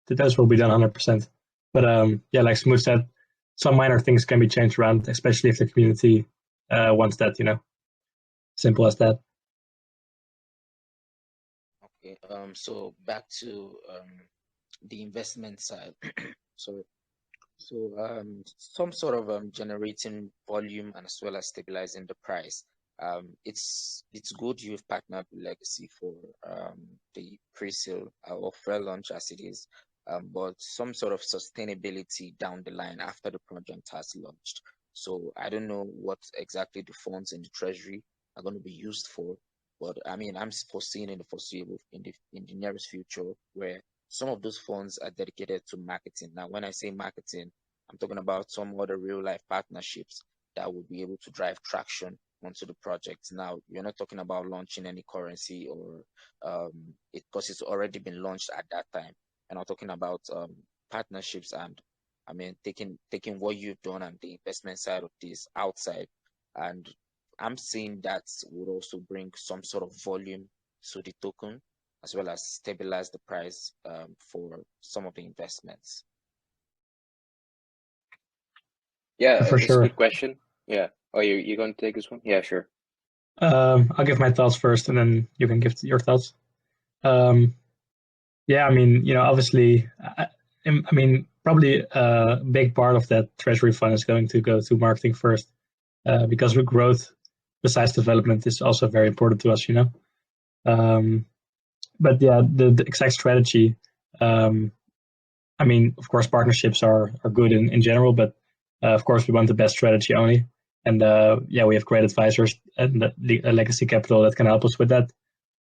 Those will be done 100%. But yeah, like Smooth said, some minor things can be changed around, especially if the community wants that. Simple as that. Okay. So back to the investment side. So some sort of generating volume and as well as stabilizing the price. It's good you've partnered with Legacy for the pre-sale or fair launch as it is, but some sort of sustainability down the line after the project has launched. So I don't know what exactly the funds in the treasury are going to be used for, but I mean I'm foreseeing in the foreseeable in the nearest future where some of those funds are dedicated to marketing. Now, when I say marketing, I'm talking about some other real life partnerships that will be able to drive traction onto the project. Now, you're not talking about launching any currency or because it's already been launched at that time. And I'm talking about partnerships and I mean taking what you've done and the investment side of this outside. And I'm seeing that would also bring some sort of volume to the token as well as stabilize the price for some of the investments. Yeah, For that's sure. a good question. Yeah. Oh, you're going to take this one? Yeah, sure. I'll give my thoughts first, and then you can give your thoughts. Yeah, I mean, obviously, I mean, probably a big part of that treasury fund is going to go to marketing first, because with growth, besides development, is also very important to us. But yeah, the exact strategy. I mean, of course, partnerships are good in general, but of course, we want the best strategy only. And yeah, we have great advisors and Legacy Capital that can help us with that.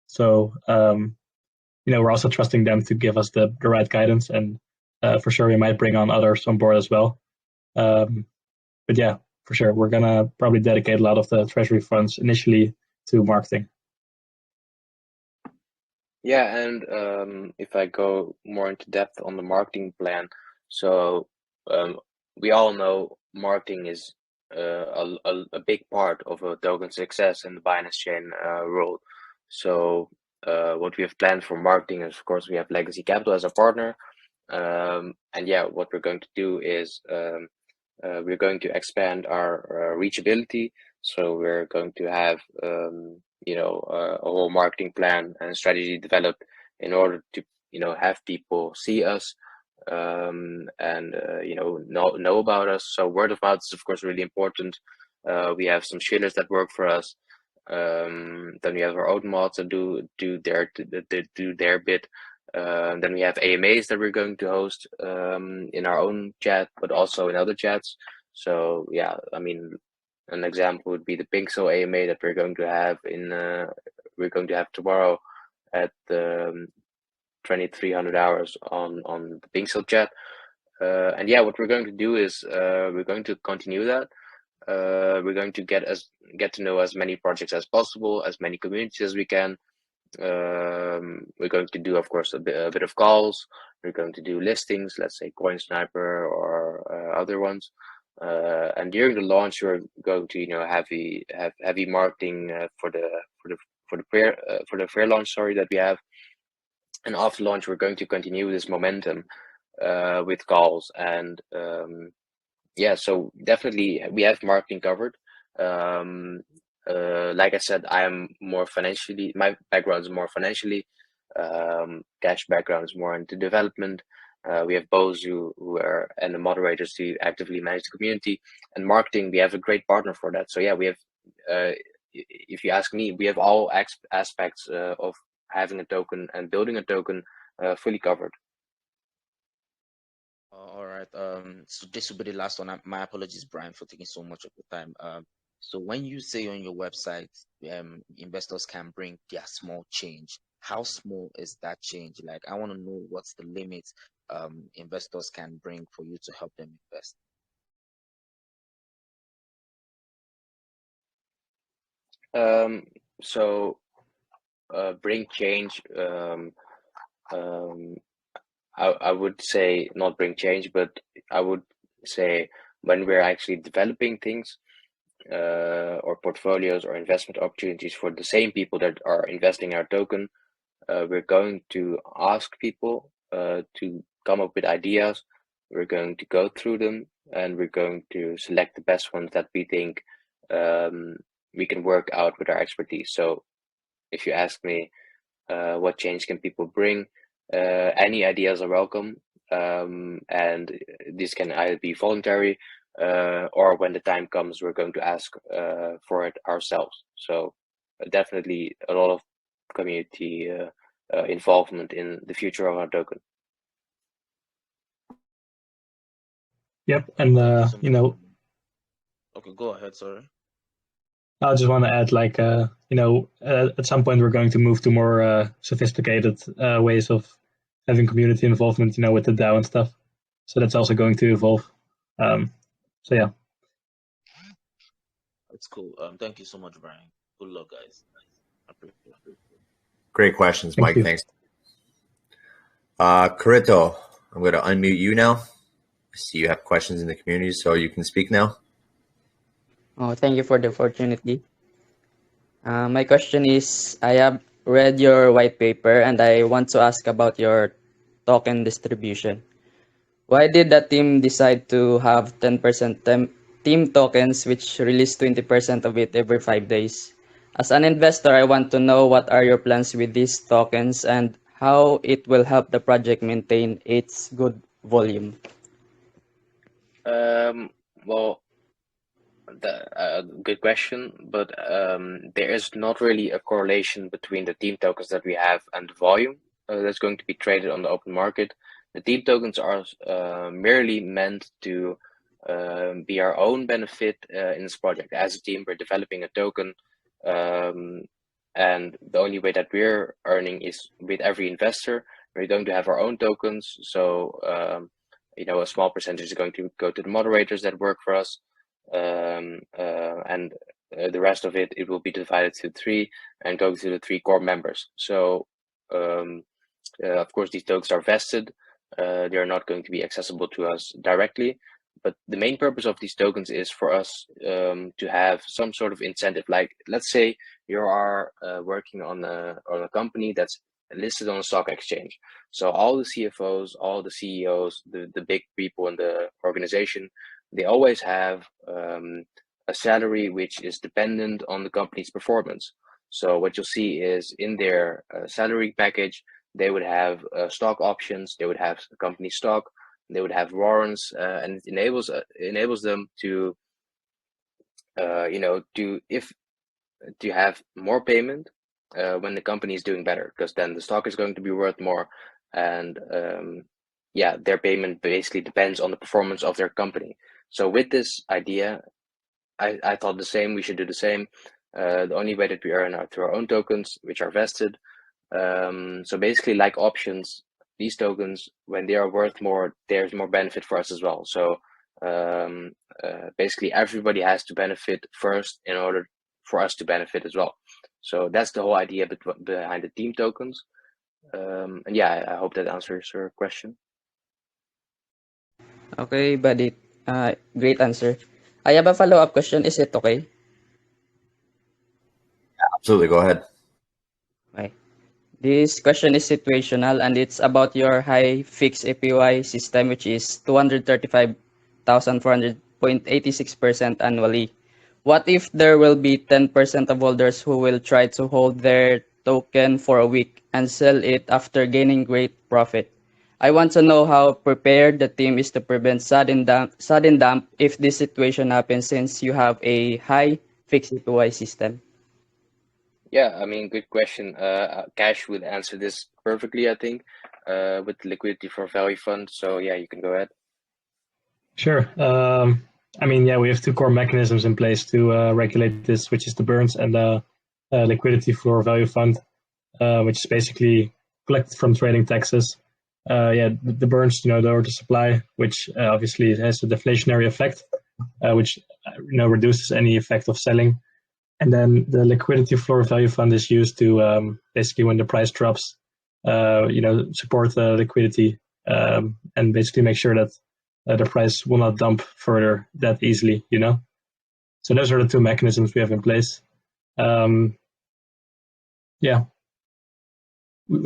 So we're also trusting them to give us the right guidance, and for sure we might bring on others on board as well. But yeah, for sure we're gonna probably dedicate a lot of the treasury funds initially to marketing. Yeah, and if I go more into depth on the marketing plan, so we all know marketing is a big part of a token success in the Binance chain world. So what we have planned for marketing is, of course, we have Legacy Capital as a partner, and yeah, what we're going to do is we're going to expand our reachability. So we're going to have a whole marketing plan and strategy developed in order to have people see us and know about us. So word of mouth is of course really important. We have some shillers that work for us. Then we have our own mods that do their bit. Then we have AMAs that we're going to host in our own chat, but also in other chats. So yeah, I mean, An example would be the Pixel AMA that we're going to have tomorrow at 2300 hours on the Pixel chat. And yeah, what we're going to do is we're going to continue that. We're going to get to know as many projects as possible, as many communities as we can. We're going to do, of course, a bit of calls. We're going to do listings, let's say Coin Sniper or other ones. And during the launch, we're going to have heavy marketing for the fair launch, that we have. And after launch, we're going to continue this momentum with calls and yeah. So definitely we have marketing covered. Like I said, I'm more financially. My background is more financially. Cash background is more into development. We have both who are and the moderators to actively manage the community, and marketing. We have a great partner for that. So yeah, we have. If you ask me, we have all aspects of having a token and building a token fully covered. All right. So this will be the last one. My apologies, Brian, for taking so much of the time. So when you say on your website, investors can bring their small change, how small is that change? Like, I want to know what's the limit investors can bring for you to help them invest. So bring change. I would say not bring change, but I would say when we're actually developing things or portfolios or investment opportunities for the same people that are investing in our token, we're going to ask people to come up with ideas. We're going to go through them, and we're going to select the best ones that we think we can work out with our expertise. So if you ask me what change can people bring, any ideas are welcome, and this can either be voluntary or when the time comes, we're going to ask for it ourselves. So definitely a lot of community involvement in the future of our token. Yep, and Okay, go ahead. Sorry. I just want to add, like, at some point we're going to move to more sophisticated ways of having community involvement, with the DAO and stuff. So that's also going to evolve. So yeah. That's cool. Thank you so much, Brian. Good luck, guys. I appreciate it. Great questions, Mike. Thanks. Carito, I'm going to unmute you now. I see you have questions in the community, so you can speak now. Oh, thank you for the opportunity. My question is, I have read your white paper and I want to ask about your token distribution. Why did the team decide to have 10% team tokens, which release 20% of it every 5 days? As an investor, I want to know what are your plans with these tokens and how it will help the project maintain its good volume. Well, good question, but there is not really a correlation between the team tokens that we have and the volume that's going to be traded on the open market. The team tokens are merely meant to be our own benefit in this project. As a team, we're developing a token, and the only way that we're earning is with every investor. We're going to have our own tokens, so a small percentage is going to go to the moderators that work for us. And the rest of it will be divided to 3 and go to the 3 core members. So of course these tokens are vested. They are not going to be accessible to us directly, but the main purpose of these tokens is for us to have some sort of incentive. Like, let's say you are working on a company that's listed on a stock exchange. So all the CFOs, all the CEOs, the big people in the organization, they always have a salary which is dependent on the company's performance. So what you'll see is in their salary package, they would have stock options, they would have company stock, they would have warrants, and it enables them to to have more payment when the company is doing better, because then the stock is going to be worth more, and their payment basically depends on the performance of their company. So with this idea, I thought the same. We should do the same. The only way that we earn are through our own tokens, which are vested. So basically, like options, these tokens, when they are worth more, there's more benefit for us as well. So basically, everybody has to benefit first in order for us to benefit as well. So that's the whole idea behind the team tokens. And yeah, I hope that answers your question. Okay, buddy. Great answer. I have a follow-up question. Is it okay? Absolutely, go ahead. Okay. This question is situational and it's about your high fixed APY system, which is 235,400.86% annually. What if there will be 10% of holders who will try to hold their token for a week and sell it after gaining great profit? I want to know how prepared the team is to prevent sudden dump if this situation happens since you have a high fixed APY system. Yeah, I mean, good question. Cash would answer this perfectly, I think, with the Liquidity Floor Value fund. So yeah, you can go ahead. Sure. I mean, yeah, we have two core mechanisms in place to regulate this, which is the burns and the Liquidity Floor Value Fund, which is basically collected from trading taxes. Yeah, the burns, lower the supply, which obviously has a deflationary effect, which reduces any effect of selling. And then the Liquidity Floor Value Fund is used to basically, when the price drops, support the liquidity and basically make sure that the price will not dump further that easily. So those are the two mechanisms we have in place. Yeah.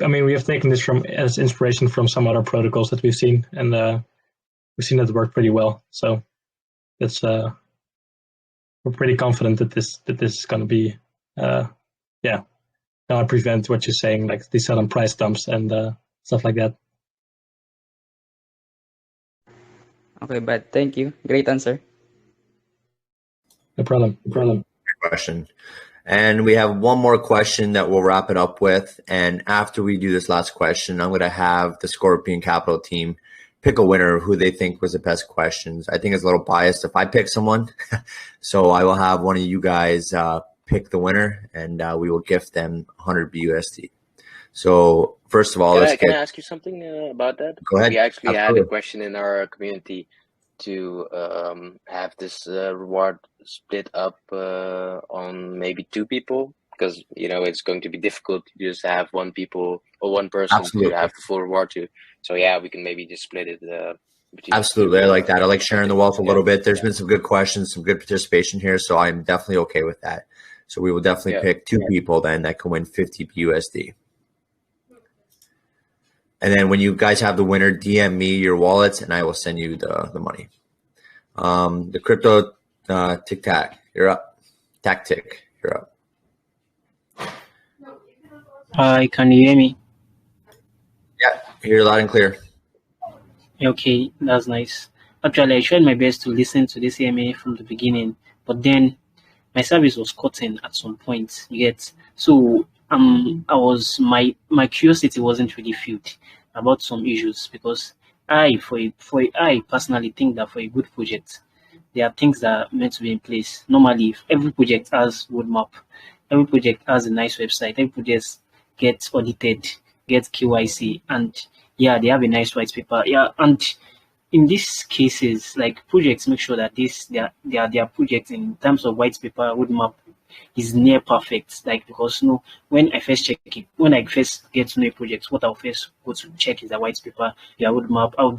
I mean, we have taken this as inspiration from some other protocols that we've seen, and we've seen that work pretty well. So that's we're pretty confident that this is going to be, gonna prevent what you're saying, like these sudden price dumps and stuff like that. Okay, but thank you. Great answer. No problem. Good question. And we have one more question that we'll wrap it up with. And after we do this last question, I'm going to have the Scorpion Capital team pick a winner who they think was the best questions. I think it's a little biased if I pick someone. So I will have one of you guys pick the winner, and we will gift them 100 BUSD. So first of all, can I ask you something about that? Go ahead. We actually Absolutely. had a question in our community to have this reward split up on maybe 2 people, because it's going to be difficult to just have one person Absolutely. to have the full reward to. So yeah, we can maybe just split it between. Absolutely, I like that. I like sharing the wealth a little bit. There's been some good questions, some good participation here, so I'm definitely okay with that. So we will definitely pick 2 people then that can win 50 BUSD. And then when you guys have the winner, DM me your wallets, and I will send you the money. The crypto tic tac, you're up. Tactic, you're up. Hi, can you hear me? Yeah, hear loud and clear. Okay, that's nice. Actually, I tried my best to listen to this EMA from the beginning, but then my service was cutting at some point. You get so my curiosity wasn't really filled about some issues, because I personally think that for a good project, there are things that are meant to be in place. Normally, if every project has roadmap, every project has a nice website, every project gets audited, gets KYC, and yeah, they have a nice white paper. Yeah, and in these cases, like projects make sure that their projects in terms of white paper roadmap is near perfect. Like, because when I first get to know a project, what I'll first go to check is the white paper, their roadmap, how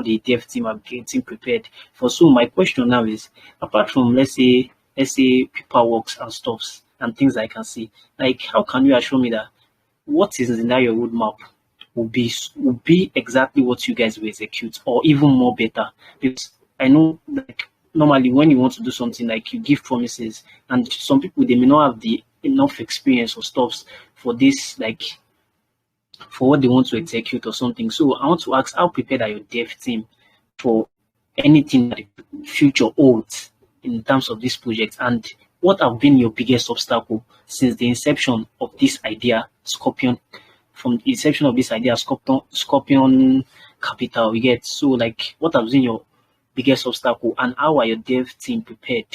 the dev team are getting prepared for. So my question now is, apart from let's say paperwork and stuffs and things I can see, like how can you assure me that what is in that your roadmap will be exactly what you guys will execute, or even more better? Because I know, like, normally when you want to do something, like, you give promises, and some people, they may not have the enough experience or stuffs for this, like for what they want to execute or something. So I want to ask, how prepared are your dev team for anything that the future holds in terms of this project, and what have been your biggest obstacle since the inception of this idea, Scorpion? From the inception of this idea, Scorpion Capital, we get. So, like, what has been your biggest obstacle, and how are your dev team prepared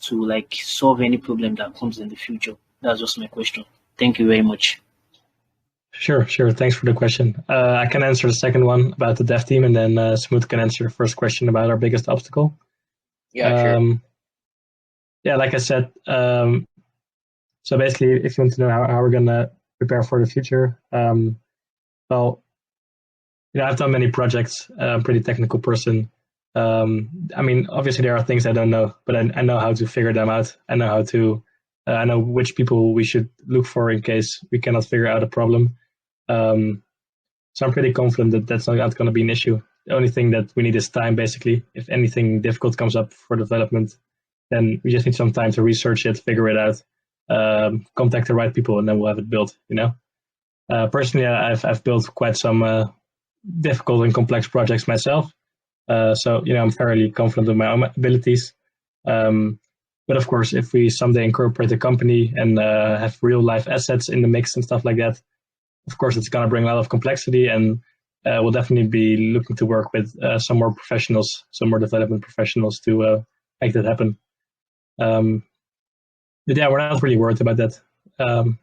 to like solve any problem that comes in the future? That's just my question. Thank you very much. Sure. Thanks for the question. I can answer the second one about the dev team, and then Smooth can answer the first question about our biggest obstacle. Yeah, sure. Yeah, like I said, so basically, if you want to know how we're gonna prepare for the future, well, I've done many projects. I'm a pretty technical person. I mean, obviously there are things I don't know, but I know how to figure them out. I know how to, I know which people we should look for in case we cannot figure out a problem. So I'm pretty confident that that's not going to be an issue. The only thing that we need is time, basically. If anything difficult comes up for development, then we just need some time to research it, figure it out, contact the right people, and then we'll have it built. Personally, I've built quite some difficult and complex projects myself. So I'm fairly confident with my own abilities. But of course, if we someday incorporate a company and have real life assets in the mix and stuff like that, of course, it's going to bring a lot of complexity, and we'll definitely be looking to work with some more professionals, some more development professionals to make that happen. But yeah, we're not really worried about that.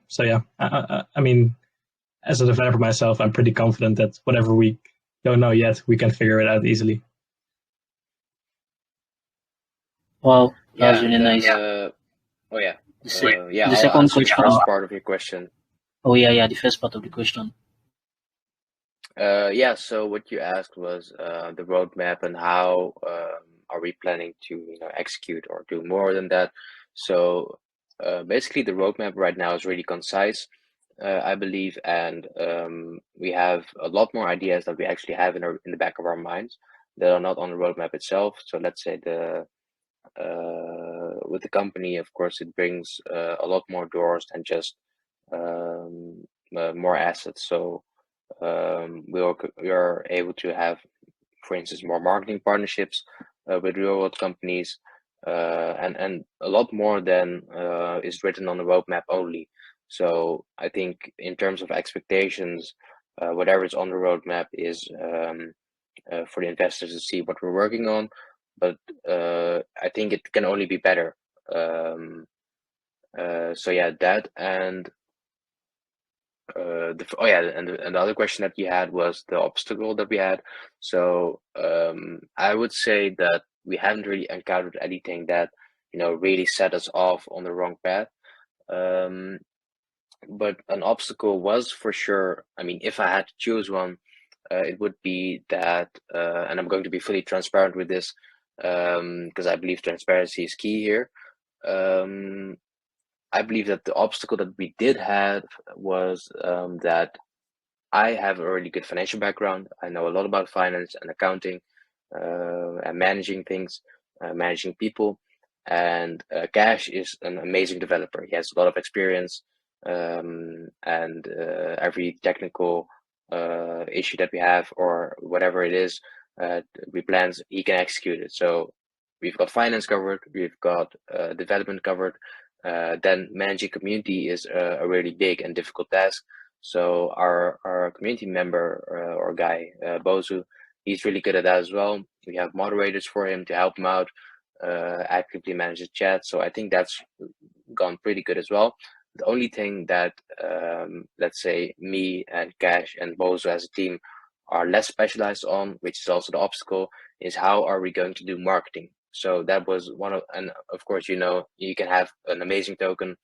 So yeah, I mean, as a developer myself, I'm pretty confident that whatever we don't know yet, we can figure it out easily. Wow, that's really nice. The The second question. The first part of your question. Oh yeah, the first part of the question. So what you asked was the roadmap and how are we planning to execute or do more than that. So basically, the roadmap right now is really concise, I believe, and we have a lot more ideas that we actually have in the back of our minds that are not on the roadmap itself. So let's say with the company, of course, it brings a lot more doors than just more assets. So we are able to have, for instance, more marketing partnerships with real world companies, and a lot more than is written on the roadmap only. So I think in terms of expectations, whatever is on the roadmap is for the investors to see what we're working on, but I think it can only be better. So yeah, that and the other question that you had was the obstacle that we had. So I would say that we haven't really encountered anything that really set us off on the wrong path. But an obstacle was for sure. I mean, if I had to choose one, it would be that, and I'm going to be fully transparent with this, because I believe transparency is key here. I believe that the obstacle that we did have was that I have a really good financial background. I know a lot about finance and accounting, and managing things, managing people. And Cash is an amazing developer. He has a lot of experience, and every technical issue that we have or whatever it is, we plans, he can execute it. So we've got finance covered, we've got development covered. Then managing community is a really big and difficult task. So our community member or guy, Bozu, he's really good at that as well. We have moderators for him to help him out, actively manage the chat. So I think that's gone pretty good as well. The only thing that, let's say, me and Cash and Bozo as a team are less specialized on, which is also the obstacle, is how are we going to do marketing? So that was one of, and of course, you can have an amazing token,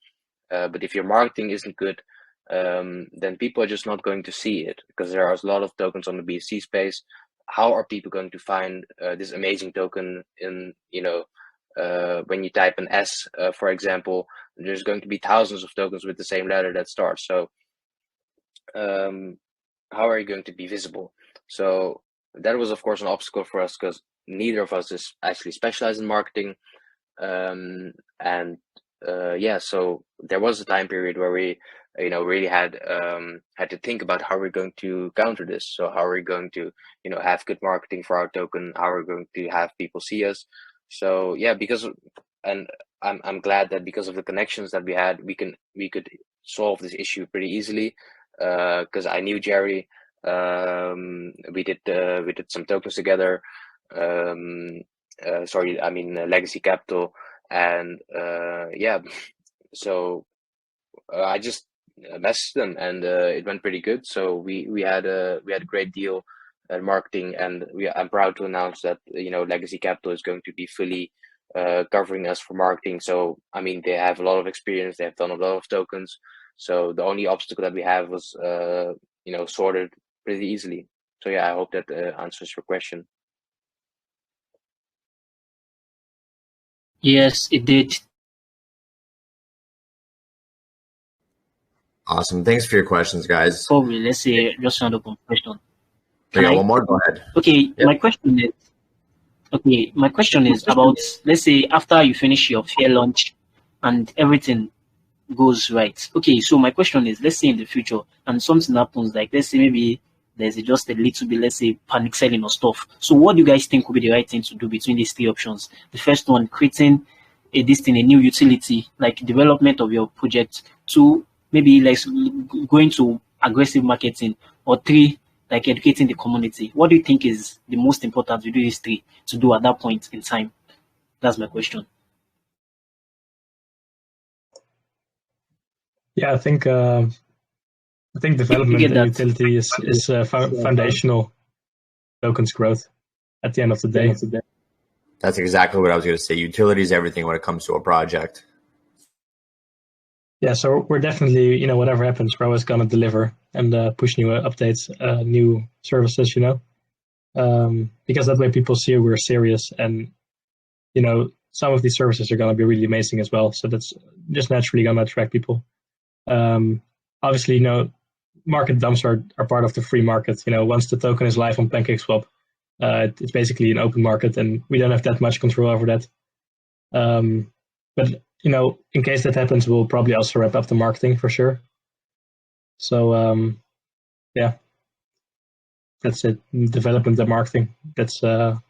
but if your marketing isn't good, then people are just not going to see it, because there are a lot of tokens on the BSC space. How are people going to find this amazing token in, when you type an S, for example, there's going to be thousands of tokens with the same letter that starts. So how are you going to be visible? So that was, of course, an obstacle for us, because neither of us is actually specialized in marketing. So there was a time period where we really had to think about how we're going to counter this. So how are we going to have good marketing for our token? How are we going to have people see us? So yeah, I'm glad that because of the connections that we had, we could solve this issue pretty easily, because I knew Jerry. We did some tokens together. Legacy Capital, and yeah, so I just messaged them, and it went pretty good. So we had a great deal at marketing, and I'm proud to announce that Legacy Capital is going to be fully covering us for marketing. So I mean, they have a lot of experience. They have done a lot of tokens. So the only obstacle that we have was sorted pretty easily. So yeah, I hope that answers your question. Yes, it did. Awesome. Thanks for your questions, guys. Probably, let's say, just another question. Can Yeah, I? one more. Go ahead. Okay, Yep. my question is about, let's say, after you finish your fair launch and everything goes right. Okay, so my question is, let's say in the future and something happens, like let's say maybe there's just a little bit, let's say, panic selling or stuff. So what do you guys think would be the right thing to do between these three options? The first one, creating a new utility, like development of your project. Two, maybe like going to aggressive marketing. Or three, like educating the community. What do you think is the most important to do these three to do at that point in time? That's my question. Yeah, I think development get and that? utility is foundational tokens growth at the end of the day. That's exactly what I was going to say. Utility is everything when it comes to a project. Yeah, so we're definitely, whatever happens, we're always going to deliver and push new updates, new services, because that way people see we're serious, and some of these services are going to be really amazing as well. So that's just naturally going to attract people. Obviously, market dumps are part of the free market. Once the token is live on PancakeSwap, it's basically an open market, and we don't have that much control over that. But in case that happens, we'll probably also wrap up the marketing for sure. So yeah, that's it. Development and marketing. That's those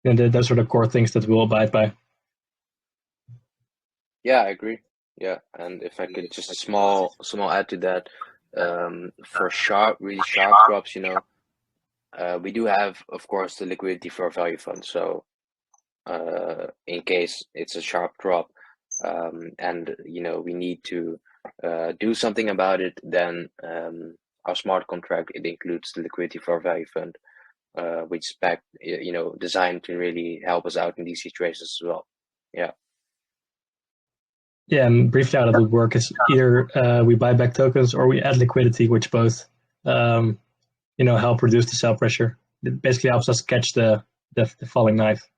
are the core things that we'll abide by. Yeah, I agree. Yeah, and if I could just a small add to that, for really sharp drops, we do have, of course, the Liquidity Floor Value fund. So in case it's a sharp drop, and we need to do something about it, then our smart contract, it includes the Liquidity Floor Value fund, which is designed to really help us out in these situations as well. Yeah. Yeah, and briefly how that would work is either we buy back tokens or we add liquidity, which both help reduce the sell pressure. It basically helps us catch the falling knife.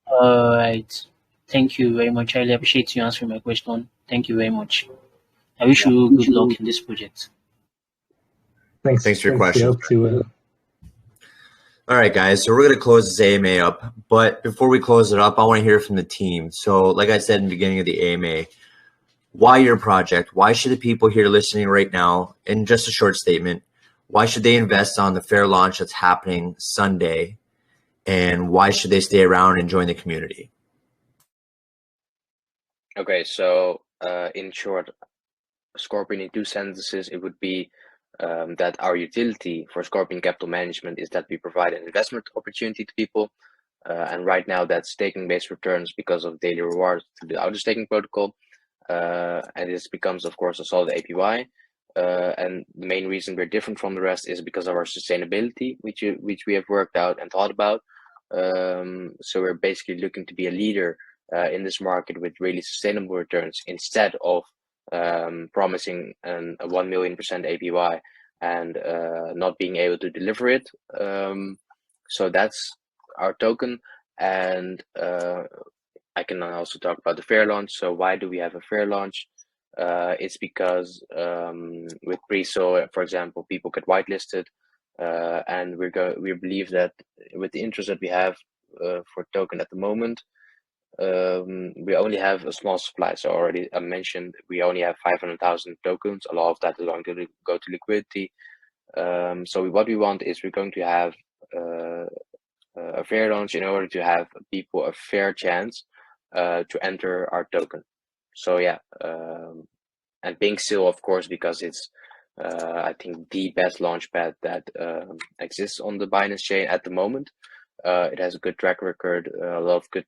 All right. Thank you very much. I really appreciate you answering my question. Thank you very much. I wish you good luck in this project. Thanks for your question. All right, guys. So we're going to close this AMA up. But before we close it up, I want to hear from the team. So like I said in the beginning of the AMA, why your project? Why should the people here listening right now, in just a short statement, why should they invest on the fair launch that's happening Sunday? And why should they stay around and join the community? Okay, so in short, Scorpion, in 2 sentences, it would be that our utility for Scorpion Capital Management is that we provide an investment opportunity to people. And right now that's staking-based returns because of daily rewards to the Autostaking protocol. And this becomes, of course, a solid APY. And the main reason we're different from the rest is because of our sustainability, which we have worked out and thought about. So we're basically looking to be a leader in this market with really sustainable returns, instead of promising a 1 million% APY and not being able to deliver it. So that's our token. And I can also talk about the fair launch. So why do we have a fair launch? It's because with pre-sale, for example, people get whitelisted, and we believe that with the interest that we have for token at the moment, we only have a small supply. So already I mentioned we only have 500,000 tokens. A lot of that is going to go to liquidity. So what we want is we're going to have a fair launch in order to have people a fair chance to enter our token. So yeah, and being still, of course, because it's I think the best launchpad that exists on the Binance chain at the moment. It has a good track record, a lot of good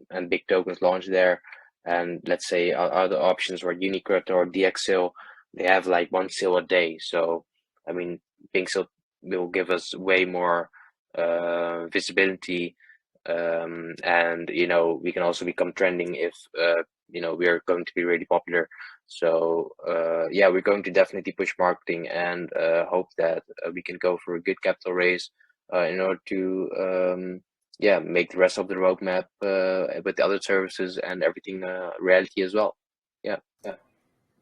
and big tokens launched there. And let's say other options were Unicrypto or DXL, they have like 1 sale a day. So I mean, Pink Sale will give us way more visibility, and we can also become trending if we are going to be really popular. So yeah, we're going to definitely push marketing and hope that we can go for a good capital raise in order to make the rest of the roadmap with the other services and everything reality as well. Yeah.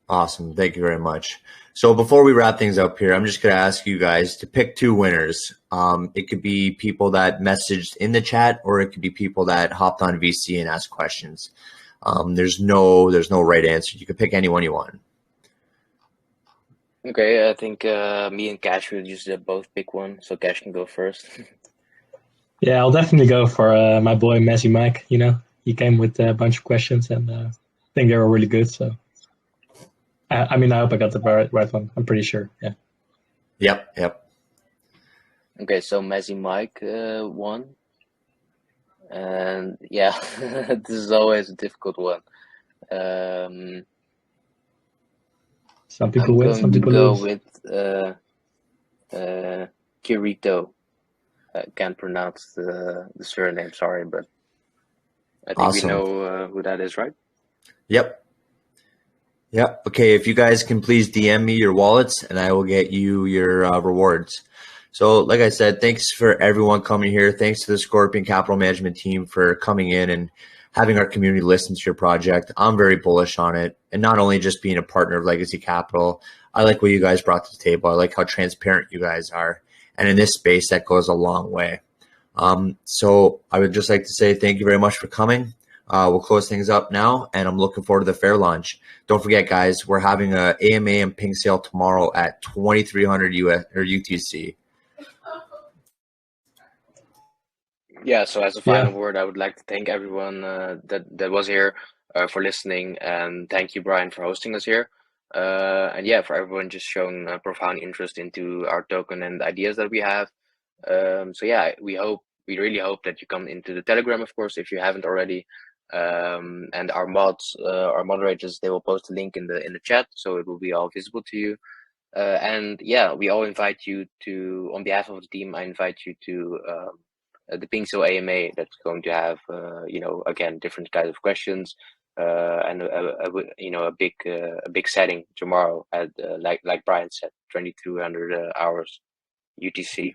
Awesome. Thank you very much. So before we wrap things up here, I'm just going to ask you guys to pick 2 winners. It could be people that messaged in the chat, or it could be people that hopped on VC and asked questions. There's no right answer. You can pick anyone you want. Okay, I think me and Cash will just both pick one, so Cash can go first. Yeah, I'll definitely go for my boy Messy Mike. He came with a bunch of questions, and I think they were really good. So, I hope I got the right one. I'm pretty sure. Yeah. Yep. Okay, so Messy Mike won, and yeah, this is always a difficult one. Some people win, some people lose. I'm going with Kirito. I can't pronounce the surname, sorry, but I think Awesome. we know who that is, right? Yep. Okay, if you guys can please DM me your wallets, and I will get you your rewards. So like I said, thanks for everyone coming here. Thanks to the Scorpion Capital Management team for coming in and having our community listen to your project. I'm very bullish on it. And not only just being a partner of Legacy Capital, I like what you guys brought to the table. I like how transparent you guys are. And in this space, that goes a long way. So I would just like to say thank you very much for coming. We'll close things up now, and I'm looking forward to the fair launch. Don't forget, guys, we're having a AMA and Pink Sale tomorrow at 2,300 US or UTC. Yeah, so as a final word, I would like to thank everyone that was here for listening, and thank you, Brian, for hosting us here. And yeah, for everyone just showing profound interest into our token and the ideas that we have. So yeah, we really hope that you come into the Telegram, of course, if you haven't already. And our moderators, they will post a link in the chat, so it will be all visible to you. And yeah, we all invite you to, on behalf of the team, I invite you to the Pink Sale AMA that's going to have, again, different kinds of questions, and a big setting tomorrow at like Brian said, 2,200 hours UTC.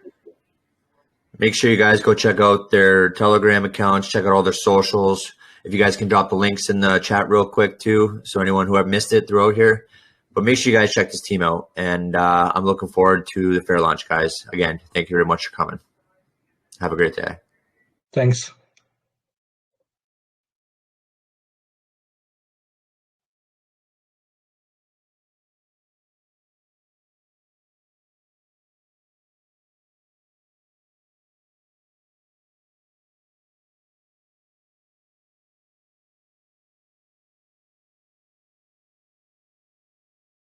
Make sure you guys go check out their Telegram accounts, check out all their socials. If you guys can drop the links in the chat real quick too, so anyone who have missed it throughout here. But make sure you guys check this team out, and I'm looking forward to the fair launch, guys. Again, thank you very much for coming. Have a great day. Thanks.